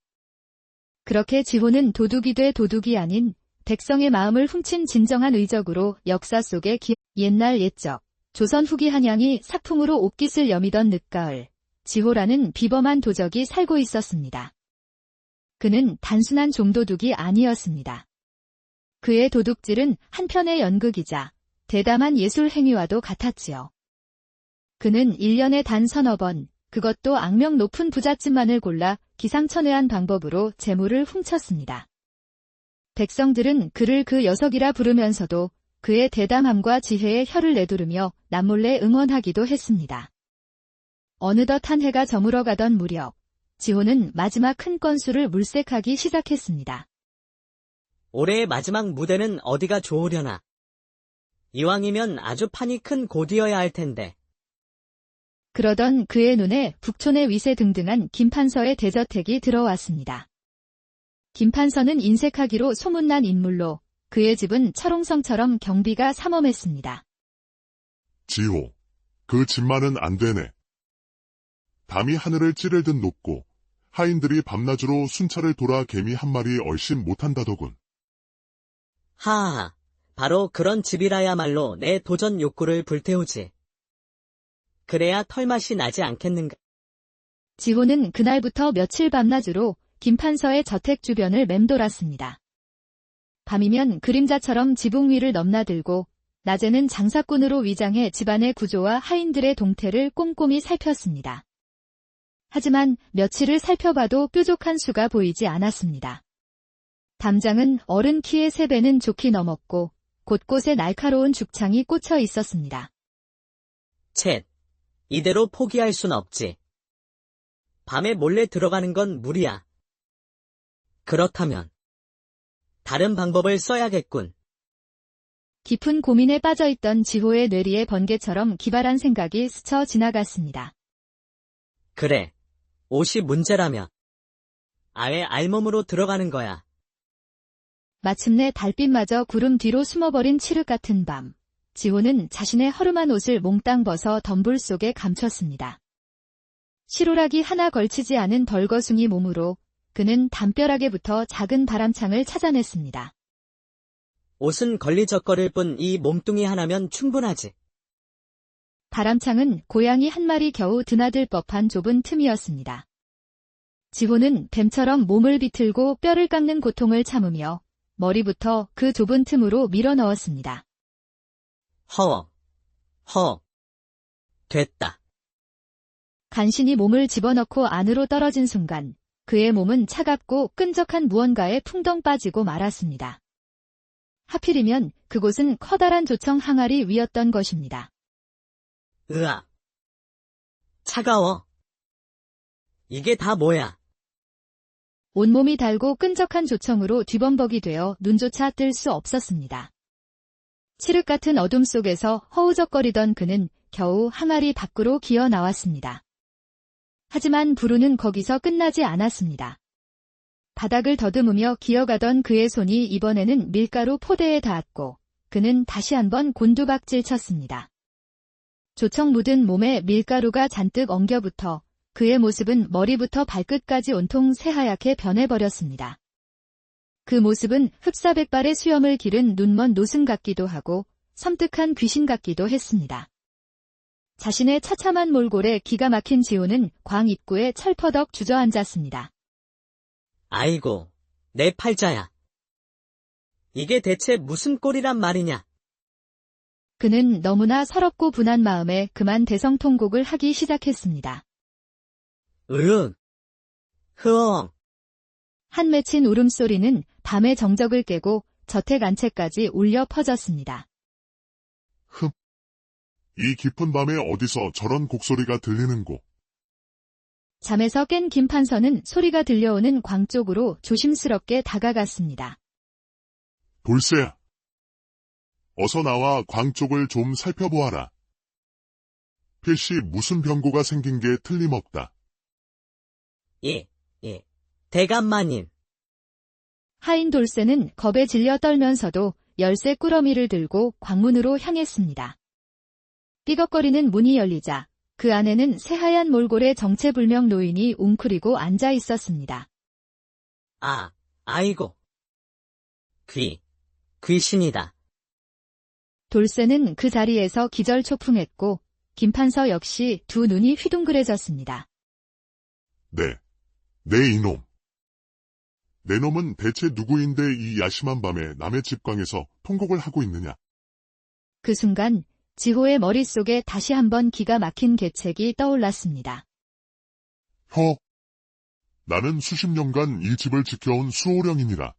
그렇게 지호는 도둑이 돼 도둑이 아닌 백성의 마음을 훔친 진정한 의적으로 역사 속에 옛날 옛적 조선 후기 한양이 사풍으로 옷깃을 여미던 늦가을 지호라는 비범한 도적이 살고 있었습니다. 그는 단순한 종도둑이 아니었습니다. 그의 도둑질은 한편의 연극이자 대담한 예술 행위와도 같았지요. 그는 1년에 단 서너 번, 그것도 악명 높은 부잣집만을 골라 기상천외한 방법으로 재물을 훔쳤습니다. 백성들은 그를 그 녀석이라 부르면서도 그의 대담함과 지혜에 혀를 내두르며 남몰래 응원하기도 했습니다. 어느덧 한 해가 저물어가던 무렵, 지호는 마지막 큰 건수를 물색하기 시작했습니다. 올해의 마지막 무대는 어디가 좋으려나. 이왕이면 아주 판이 큰 곳이어야 할 텐데. 그러던 그의 눈에 북촌의 위세등등한 김판서의 대저택이 들어왔습니다. 김판서는 인색하기로 소문난 인물로 그의 집은 철옹성처럼 경비가 삼엄했습니다. 지호, 그 집만은 안 되네. 담이 하늘을 찌르듯 높고 하인들이 밤낮으로 순찰을 돌아 개미 한 마리 얼씬 못한다더군. 하하, 바로 그런 집이라야말로 내 도전 욕구를 불태우지. 그래야 털맛이 나지 않겠는가. 지호는 그날부터 며칠 밤낮으로 김판서의 저택 주변을 맴돌았습니다. 밤이면 그림자처럼 지붕 위를 넘나들고 낮에는 장사꾼으로 위장해 집안의 구조와 하인들의 동태를 꼼꼼히 살폈습니다. 하지만 며칠을 살펴봐도 뾰족한 수가 보이지 않았습니다. 담장은 어른 키의 3배는 좋게 넘었고 곳곳에 날카로운 죽창이 꽂혀 있었습니다. 쳇, 이대로 포기할 순 없지. 밤에 몰래 들어가는 건 무리야. 그렇다면 다른 방법을 써야겠군. 깊은 고민에 빠져있던 지호의 뇌리에 번개처럼 기발한 생각이 스쳐 지나갔습니다. 그래, 옷이 문제라면 아예 알몸으로 들어가는 거야. 마침내 달빛마저 구름 뒤로 숨어버린 칠흑 같은 밤, 지호는 자신의 허름한 옷을 몽땅 벗어 덤불 속에 감췄습니다. 실오락이 하나 걸치지 않은 벌거숭이 몸으로 그는 담벼락에부터 작은 바람창을 찾아냈습니다. 옷은 걸리적거릴 뿐 이 몸뚱이 하나면 충분하지. 바람창은 고양이 한 마리 겨우 드나들 법한 좁은 틈이었습니다. 지호는 뱀처럼 몸을 비틀고 뼈를 깎는 고통을 참으며 머리부터 그 좁은 틈으로 밀어 넣었습니다. 됐다. 간신히 몸을 집어넣고 안으로 떨어진 순간 그의 몸은 차갑고 끈적한 무언가에 풍덩 빠지고 말았습니다. 하필이면 그곳은 커다란 조청 항아리 위였던 것입니다. 으아. 차가워. 이게 다 뭐야? 온몸이 달고 끈적한 조청으로 뒤범벅이 되어 눈조차 뜰 수 없었습니다. 칠흑 같은 어둠 속에서 허우적거리던 그는 겨우 항아리 밖으로 기어 나왔습니다. 하지만 불운은 거기서 끝나지 않았습니다. 바닥을 더듬으며 기어가던 그의 손이 이번에는 밀가루 포대에 닿았고 그는 다시 한번 곤두박질 쳤습니다. 조청 묻은 몸에 밀가루가 잔뜩 엉겨붙어 그의 모습은 머리부터 발끝까지 온통 새하얗게 변해버렸습니다. 그 모습은 흡사백발의 수염을 기른 눈먼 노승 같기도 하고 섬뜩한 귀신 같기도 했습니다. 자신의 처참한 몰골에 기가 막힌 지호는 광 입구에 철퍼덕 주저앉았습니다. 아이고, 내 팔자야. 이게 대체 무슨 꼴이란 말이냐? 그는 너무나 서럽고 분한 마음에 그만 대성통곡을 하기 시작했습니다. 으응. 흐엉. 한 맺힌 울음소리는 밤의 정적을 깨고 저택 안채까지 울려 퍼졌습니다. 이 깊은 밤에 어디서 저런 곡소리가 들리는고. 잠에서 깬 김판서는 소리가 들려오는 광 쪽으로 조심스럽게 다가갔습니다. 돌쇠야. 어서 나와 광 쪽을 좀 살펴보아라. 필시 무슨 병고가 생긴 게 틀림없다. 예. 대감마님. 하인 돌쇠는 겁에 질려 떨면서도 열쇠 꾸러미를 들고 광문으로 향했습니다. 삐걱거리는 문이 열리자 그 안에는 새하얀 몰골의 정체불명 노인이 웅크리고 앉아 있었습니다. 아이고. 귀신이다. 돌쇠는 그 자리에서 기절초풍했고 김판서 역시 두 눈이 휘둥그레졌습니다. 내 이놈. 내 놈은 대체 누구인데 이 야심한 밤에 남의 집광에서 통곡을 하고 있느냐. 그 순간 지호의 머릿속에 다시 한번 기가 막힌 계책이 떠올랐습니다. 나는 수십 년간 이 집을 지켜온 수호령이니라.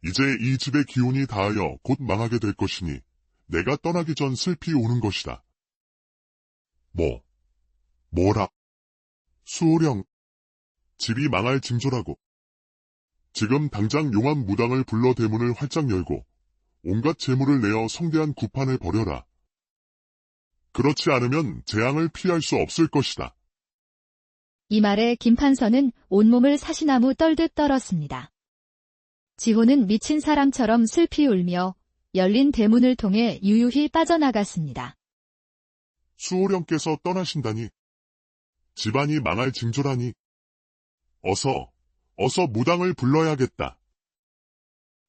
이제 이 집의 기운이 다하여 곧 망하게 될 것이니 내가 떠나기 전 슬피 우는 것이다. 뭐라? 수호령. 집이 망할 징조라고. 지금 당장 용암 무당을 불러 대문을 활짝 열고 온갖 재물을 내어 성대한 구판을 벌여라. 그렇지 않으면 재앙을 피할 수 없을 것이다. 이 말에 김판서는 온몸을 사시나무 떨듯 떨었습니다. 지호는 미친 사람처럼 슬피 울며 열린 대문을 통해 유유히 빠져나갔습니다. 수호령께서 떠나신다니. 집안이 망할 징조라니. 어서 무당을 불러야겠다.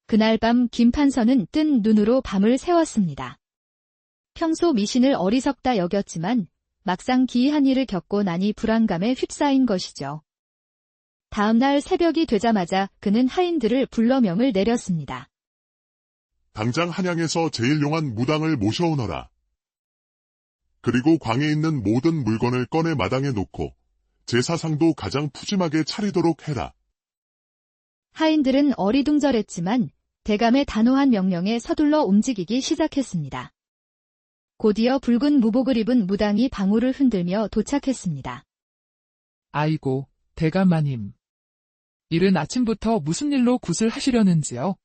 그날 밤 김판서는 뜬 눈으로 밤을 새웠습니다. 평소 미신을 어리석다 여겼지만 막상 기이한 일을 겪고 나니 불안감에 휩싸인 것이죠. 다음날 새벽이 되자마자 그는 하인들을 불러 명을 내렸습니다. 당장 한양에서 제일 용한 무당을 모셔오너라. 그리고 광에 있는 모든 물건을 꺼내 마당에 놓고 제사상도 가장 푸짐하게 차리도록 해라. 하인들은 어리둥절했지만 대감의 단호한 명령에 서둘러 움직이기 시작했습니다. 곧이어 붉은 무복을 입은 무당이 방울을 흔들며 도착했습니다. 아이고, 대감마님. 이른 아침부터 무슨 일로 굿을 하시려는지요?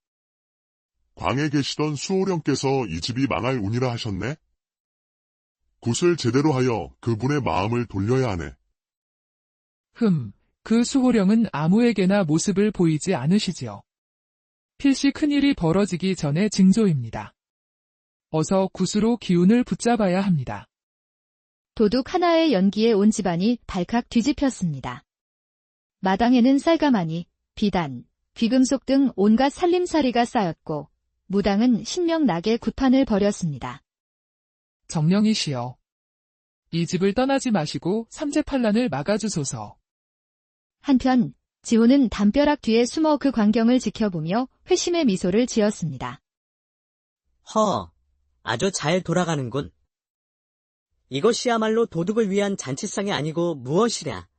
광에 계시던 수호령께서 이 집이 망할 운이라 하셨네? 굿을 제대로 하여 그분의 마음을 돌려야 하네. 그 수호령은 아무에게나 모습을 보이지 않으시지요. 필시 큰일이 벌어지기 전의 징조입니다. 어서 굿으로 기운을 붙잡아야 합니다. 도둑 하나의 연기에 온 집안이 발칵 뒤집혔습니다. 마당에는 쌀가마니, 비단, 귀금속 등 온갖 살림살이가 쌓였고 무당은 신명나게 굿판을 벌였습니다. 정령이시여. 이 집을 떠나지 마시고 삼재팔란을 막아주소서. 한편 지호는 담벼락 뒤에 숨어 그 광경을 지켜보며 회심의 미소를 지었습니다. 아주 잘 돌아가는군. 이것이야말로 도둑을 위한 잔치상이 아니고 무엇이랴.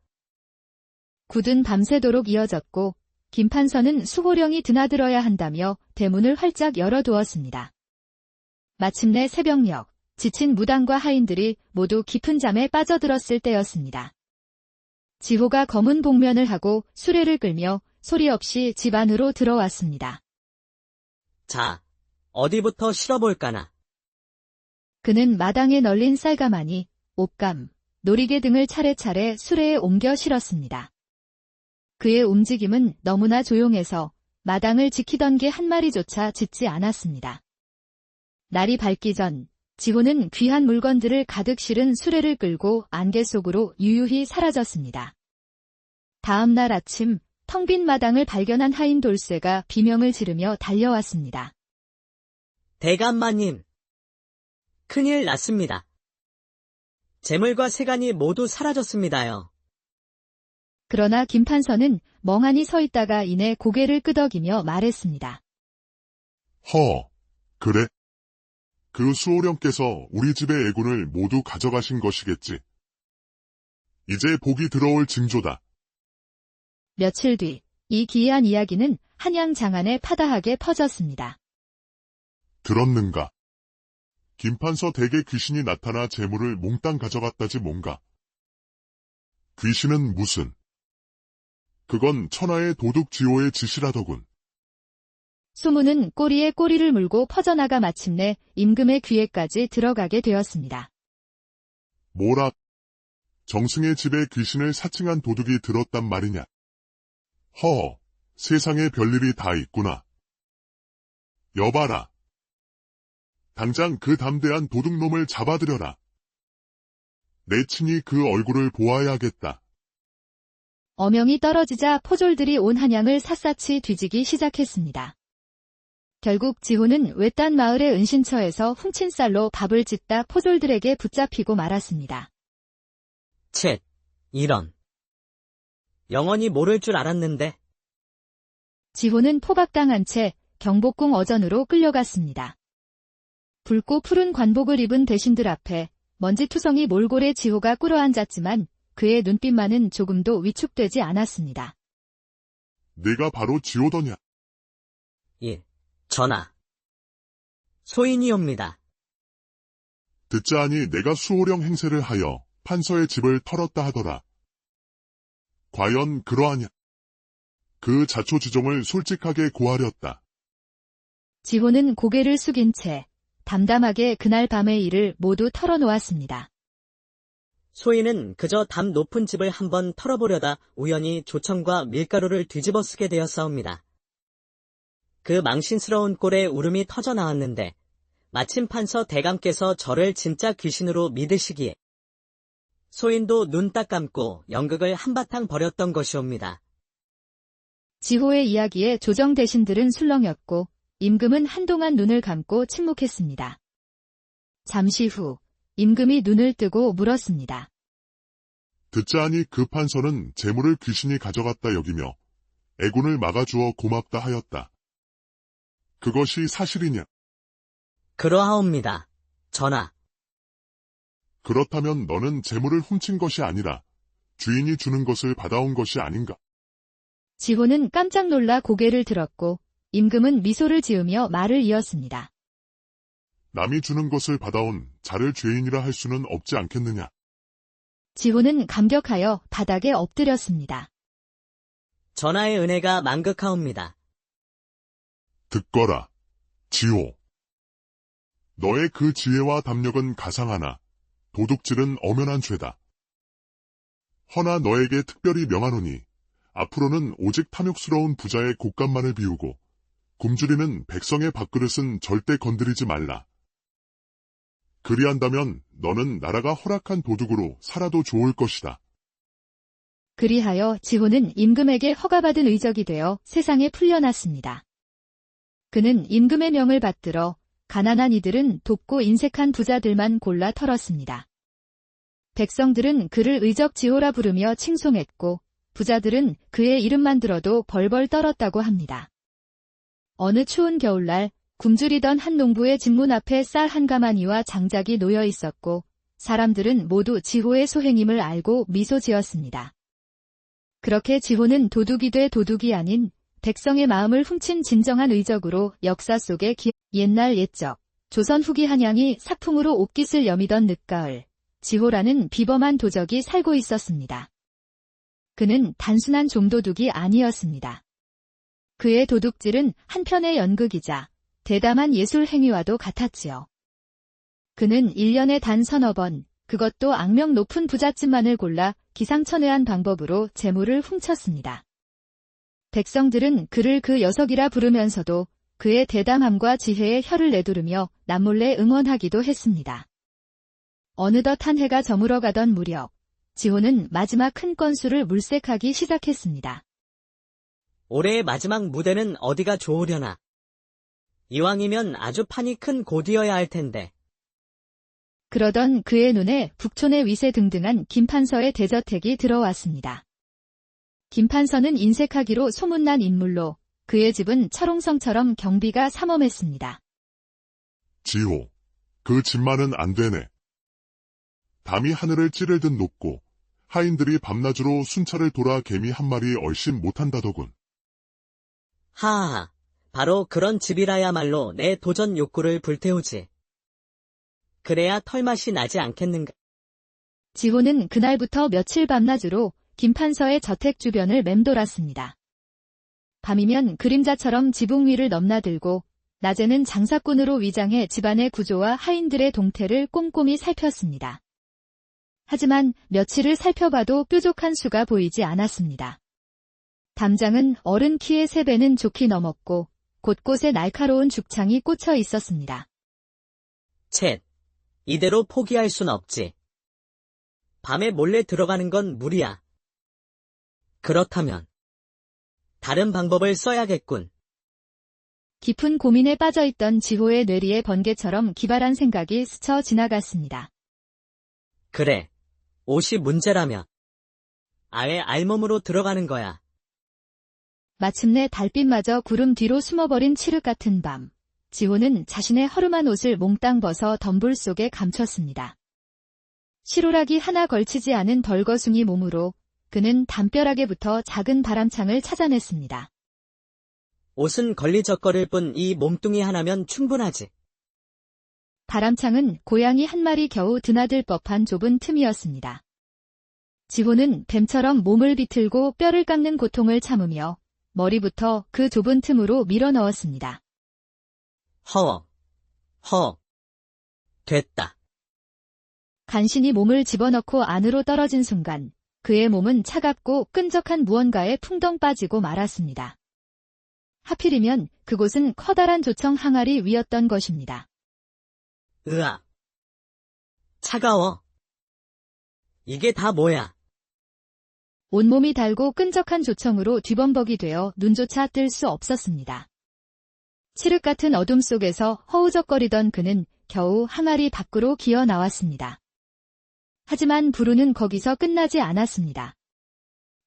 굿은 밤새도록 이어졌고 김판서는 수호령이 드나들어야 한다며 대문을 활짝 열어두었습니다. 마침내 새벽녘, 지친 무당과 하인들이 모두 깊은 잠에 빠져들었을 때였습니다. 지호가 검은 복면을 하고 수레를 끌며 소리 없이 집 안으로 들어왔습니다. 자, 어디부터 실어볼까나. 그는 마당에 널린 쌀가마니, 옷감, 놀이개 등을 차례차례 수레에 옮겨 실었습니다. 그의 움직임은 너무나 조용해서 마당을 지키던 개 한 마리조차 짖지 않았습니다. 날이 밝기 전 지호는 귀한 물건들을 가득 실은 수레를 끌고 안개 속으로 유유히 사라졌습니다. 다음 날 아침 텅 빈 마당을 발견한 하인 돌쇠가 비명을 지르며 달려왔습니다. 대감마님, 큰일 났습니다. 재물과 세간이 모두 사라졌습니다요. 그러나 김판서는 멍하니 서 있다가 이내 고개를 끄덕이며 말했습니다. 그래? 그 수호령께서 우리 집의 애군을 모두 가져가신 것이겠지. 이제 복이 들어올 징조다. 며칠 뒤 이 기이한 이야기는 한양 장안에 파다하게 퍼졌습니다. 들었는가? 김판서 댁에 귀신이 나타나 재물을 몽땅 가져갔다지 뭔가. 귀신은 무슨? 그건 천하의 도둑 지호의 짓이라더군. 소문은 꼬리에 꼬리를 물고 퍼져나가 마침내 임금의 귀에까지 들어가게 되었습니다. 뭐라? 정승의 집에 귀신을 사칭한 도둑이 들었단 말이냐? 세상에 별일이 다 있구나. 여봐라. 당장 그 담대한 도둑놈을 잡아들여라. 내 친히 그 얼굴을 보아야겠다. 어명이 떨어지자 포졸들이 온 한양을 샅샅이 뒤지기 시작했습니다. 결국 지호는 외딴 마을의 은신처에서 훔친 쌀로 밥을 짓다 포졸들에게 붙잡히고 말았습니다. 쳇, 이런. 영원히 모를 줄 알았는데. 지호는 포박당한 채 경복궁 어전으로 끌려갔습니다. 붉고 푸른 관복을 입은 대신들 앞에 먼지투성이 몰골의 지호가 꿇어앉았지만 그의 눈빛만은 조금도 위축되지 않았습니다. 내가 바로 지호더냐? 예, 전하. 소인이옵니다. 듣자하니 내가 수호령 행세를 하여 판서의 집을 털었다 하더라. 과연 그러하냐? 그 자초지종을 솔직하게 고하렸다. 지호는 고개를 숙인 채 담담하게 그날 밤의 일을 모두 털어놓았습니다. 소인은 그저 담 높은 집을 한번 털어보려다 우연히 조청과 밀가루를 뒤집어 쓰게 되었사옵니다. 그 망신스러운 꼴에 울음이 터져 나왔는데 마침 판서 대감께서 저를 진짜 귀신으로 믿으시기에 소인도 눈 딱 감고 연극을 한바탕 벌였던 것이옵니다. 지호의 이야기에 조정 대신들은 술렁였고 임금은 한동안 눈을 감고 침묵했습니다. 잠시 후 임금이 눈을 뜨고 물었습니다. 듣자하니 그 판서는 재물을 귀신이 가져갔다 여기며 애군을 막아주어 고맙다 하였다. 그것이 사실이냐? 그러하옵니다. 전하. 그렇다면 너는 재물을 훔친 것이 아니라 주인이 주는 것을 받아온 것이 아닌가? 지호는 깜짝 놀라 고개를 들었고 임금은 미소를 지으며 말을 이었습니다. 남이 주는 것을 받아온 자를 죄인이라 할 수는 없지 않겠느냐? 지호는 감격하여 바닥에 엎드렸습니다. 전하의 은혜가 만극하옵니다. 듣거라, 지호. 너의 그 지혜와 담력은 가상하나 도둑질은 엄연한 죄다. 허나 너에게 특별히 명하노니 앞으로는 오직 탐욕스러운 부자의 곶감만을 비우고 굶주리는 백성의 밥그릇은 절대 건드리지 말라. 그리한다면 너는 나라가 허락한 도둑으로 살아도 좋을 것이다. 그리하여 지호는 임금에게 허가받은 의적이 되어 세상에 풀려났습니다. 그는 임금의 명을 받들어 가난한 이들은 돕고 인색한 부자들만 골라 털었습니다. 백성들은 그를 의적지호라 부르며 칭송했고 부자들은 그의 이름만 들어도 벌벌 떨었다고 합니다. 어느 추운 겨울날 굶주리던 한 농부의 집문 앞에 쌀 한 가마니와 장작이 놓여 있었고 사람들은 모두 지호의 소행임을 알고 미소 지었습니다. 그렇게 지호는 도둑이 돼 도둑이 아닌 백성의 마음을 훔친 진정한 의적으로 역사 속에 옛날 옛적 조선 후기 한양이 사풍으로 옷깃을 여미던 늦가을 지호라는 비범한 도적이 살고 있었습니다. 그는 단순한 종도둑이 아니었습니다. 그의 도둑질은 한편의 연극이자 대담한 예술 행위와도 같았지요. 그는 1년에 단 서너 번, 그것도 악명 높은 부잣집만을 골라 기상천외한 방법으로 재물을 훔쳤습니다. 백성들은 그를 그 녀석이라 부르면서도 그의 대담함과 지혜에 혀를 내두르며 남몰래 응원하기도 했습니다. 어느덧 한 해가 저물어가던 무렵, 지호는 마지막 큰 건수를 물색하기 시작했습니다. 올해의 마지막 무대는 어디가 좋으려나. 이왕이면 아주 판이 큰 곳이어야 할 텐데. 그러던 그의 눈에 북촌의 위세등등한 김판서의 대저택이 들어왔습니다. 김판서는 인색하기로 소문난 인물로 그의 집은 철옹성처럼 경비가 삼엄했습니다. 지호, 그 집만은 안 되네. 담이 하늘을 찌르듯 높고 하인들이 밤낮으로 순찰을 돌아 개미 한 마리 얼씬 못한다더군. 하하, 바로 그런 집이라야말로 내 도전 욕구를 불태우지. 그래야 털맛이 나지 않겠는가. 지호는 그날부터 며칠 밤낮으로 김판서의 저택 주변을 맴돌았습니다. 밤이면 그림자처럼 지붕 위를 넘나들고 낮에는 장사꾼으로 위장해 집안의 구조와 하인들의 동태를 꼼꼼히 살폈습니다. 하지만 며칠을 살펴봐도 뾰족한 수가 보이지 않았습니다. 담장은 어른 키의 3배는 좋게 넘었고 곳곳에 날카로운 죽창이 꽂혀 있었습니다. 쳇, 이대로 포기할 순 없지. 밤에 몰래 들어가는 건 무리야. 그렇다면 다른 방법을 써야겠군. 깊은 고민에 빠져있던 지호의 뇌리에 번개처럼 기발한 생각이 스쳐 지나갔습니다. 그래, 옷이 문제라면 아예 알몸으로 들어가는 거야. 마침내 달빛마저 구름 뒤로 숨어버린 칠흑 같은 밤, 지호는 자신의 허름한 옷을 몽땅 벗어 덤불 속에 감췄습니다. 실오라기 하나 걸치지 않은 덜거숭이 몸으로 그는 담벼락에부터 작은 바람창을 찾아냈습니다. 옷은 걸리적거릴 뿐 이 몸뚱이 하나면 충분하지. 바람창은 고양이 한 마리 겨우 드나들 법한 좁은 틈이었습니다. 지호는 뱀처럼 몸을 비틀고 뼈를 깎는 고통을 참으며 머리부터 그 좁은 틈으로 밀어 넣었습니다. 됐다. 간신히 몸을 집어넣고 안으로 떨어진 순간 그의 몸은 차갑고 끈적한 무언가에 풍덩 빠지고 말았습니다. 하필이면 그곳은 커다란 조청 항아리 위였던 것입니다. 으악. 차가워. 이게 다 뭐야? 온몸이 달고 끈적한 조청으로 뒤범벅이 되어 눈조차 뜰 수 없었습니다. 칠흑 같은 어둠 속에서 허우적거리던 그는 겨우 항아리 밖으로 기어 나왔습니다. 하지만 불운은 거기서 끝나지 않았습니다.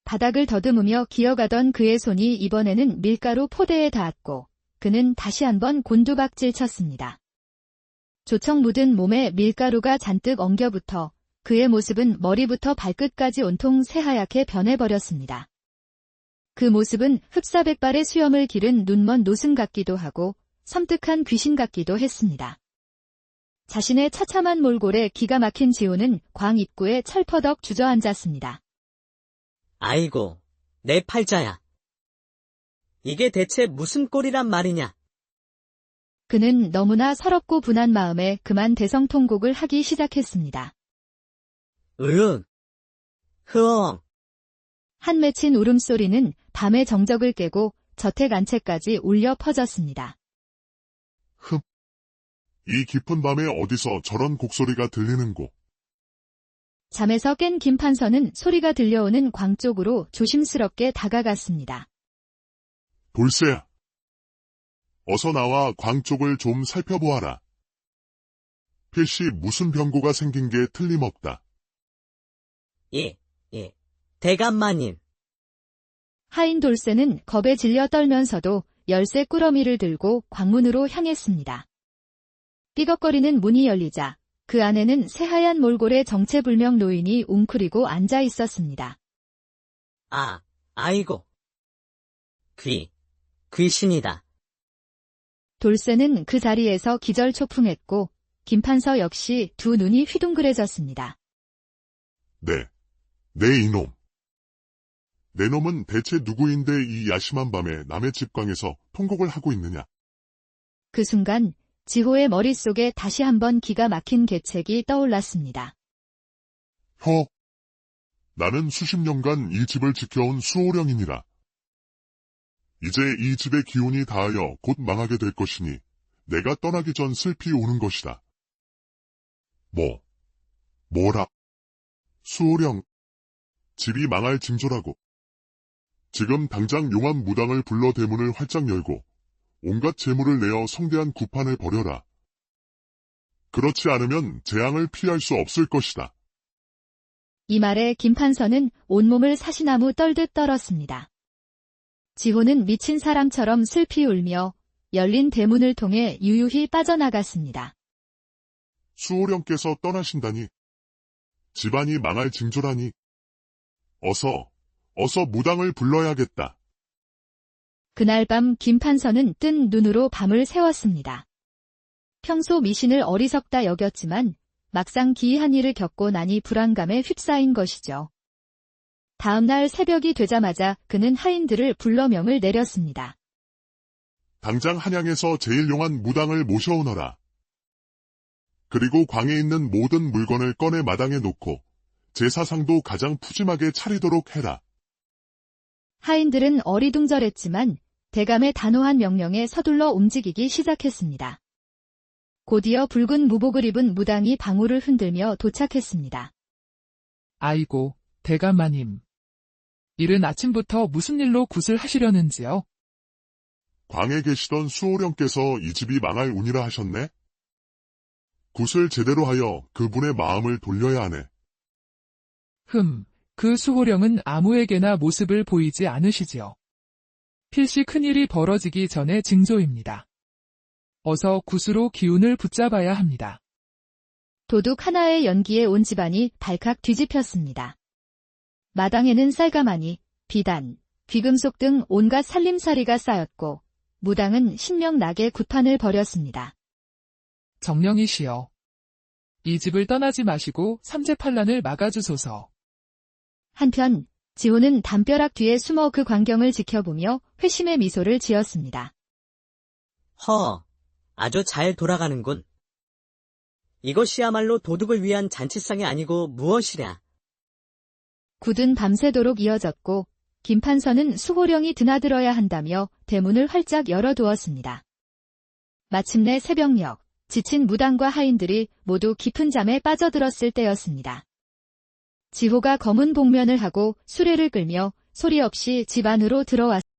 바닥을 더듬으며 기어가던 그의 손이 이번에는 밀가루 포대에 닿았고 그는 다시 한번 곤두박질 쳤습니다. 조청 묻은 몸에 밀가루가 잔뜩 엉겨붙어 그의 모습은 머리부터 발끝까지 온통 새하얗게 변해버렸습니다. 그 모습은 흡사백발의 수염을 기른 눈먼 노승 같기도 하고 섬뜩한 귀신 같기도 했습니다. 자신의 처참한 몰골에 기가 막힌 지호는 광 입구에 철퍼덕 주저앉았습니다. 아이고, 내 팔자야. 이게 대체 무슨 꼴이란 말이냐? 그는 너무나 서럽고 분한 마음에 그만 대성통곡을 하기 시작했습니다. 으응. 흐엉. 한 맺힌 울음소리는 밤의 정적을 깨고 저택 안채까지 울려 퍼졌습니다. 흡. 이 깊은 밤에 어디서 저런 곡소리가 들리는고. 잠에서 깬 김판서는 소리가 들려오는 광 쪽으로 조심스럽게 다가갔습니다. 돌쇠야. 어서 나와 광 쪽을 좀 살펴보아라. 필시 무슨 병고가 생긴 게 틀림없다. 예. 대감마님. 하인 돌쇠는 겁에 질려 떨면서도 열쇠 꾸러미를 들고 광문으로 향했습니다. 삐걱거리는 문이 열리자 그 안에는 새하얀 몰골의 정체불명 노인이 웅크리고 앉아 있었습니다. 아이고. 귀신이다. 돌쇠는 그 자리에서 기절초풍했고 김판서 역시 두 눈이 휘둥그레졌습니다. 내 이놈. 내 놈은 대체 누구인데 이 야심한 밤에 남의 집광에서 통곡을 하고 있느냐. 그 순간 지호의 머릿속에 다시 한번 기가 막힌 계책이 떠올랐습니다. 나는 수십 년간 이 집을 지켜온 수호령이니라. 이제 이 집의 기운이 닿아여 곧 망하게 될 것이니 내가 떠나기 전 슬피 오는 것이다. 뭐라? 수호령, 집이 망할 징조라고. 지금 당장 용암 무당을 불러 대문을 활짝 열고 온갖 재물을 내어 성대한 구판을 벌여라. 그렇지 않으면 재앙을 피할 수 없을 것이다. 이 말에 김판서는 온몸을 사시나무 떨듯 떨었습니다. 지호는 미친 사람처럼 슬피 울며 열린 대문을 통해 유유히 빠져나갔습니다. 수호령께서 떠나신다니. 집안이 망할 징조라니. 어서 무당을 불러야겠다. 그날 밤 김판서는 뜬 눈으로 밤을 새웠습니다. 평소 미신을 어리석다 여겼지만 막상 기이한 일을 겪고 나니 불안감에 휩싸인 것이죠. 다음 날 새벽이 되자마자 그는 하인들을 불러 명을 내렸습니다. 당장 한양에서 제일 용한 무당을 모셔오너라. 그리고 광에 있는 모든 물건을 꺼내 마당에 놓고 제사상도 가장 푸짐하게 차리도록 해라. 하인들은 어리둥절했지만 대감의 단호한 명령에 서둘러 움직이기 시작했습니다. 곧이어 붉은 무복을 입은 무당이 방울을 흔들며 도착했습니다. 아이고, 대감마님. 이른 아침부터 무슨 일로 굿을 하시려는지요? 광에 계시던 수호령께서 이 집이 망할 운이라 하셨네? 굿을 제대로 하여 그분의 마음을 돌려야 하네. 그 수호령은 아무에게나 모습을 보이지 않으시지요. 필시 큰일이 벌어지기 전의 징조입니다. 어서 굿으로 기운을 붙잡아야 합니다. 도둑 하나의 연기에 온 집안이 발칵 뒤집혔습니다. 마당에는 쌀가마니, 비단, 귀금속 등 온갖 살림살이가 쌓였고 무당은 신명나게 굿판을 벌였습니다. 정령이시여. 이 집을 떠나지 마시고 삼재팔란을 막아주소서. 한편 지호는 담벼락 뒤에 숨어 그 광경을 지켜보며 회심의 미소를 지었습니다. 아주 잘 돌아가는군. 이것이야말로 도둑을 위한 잔치상이 아니고 무엇이랴. 굿은 밤새도록 이어졌고 김판서는 수호령이 드나들어야 한다며 대문을 활짝 열어두었습니다. 마침내 새벽녘 지친 무당과 하인들이 모두 깊은 잠에 빠져들었을 때였습니다. 지호가 검은 복면을 하고 수레를 끌며 소리 없이 집 안으로 들어왔습니다.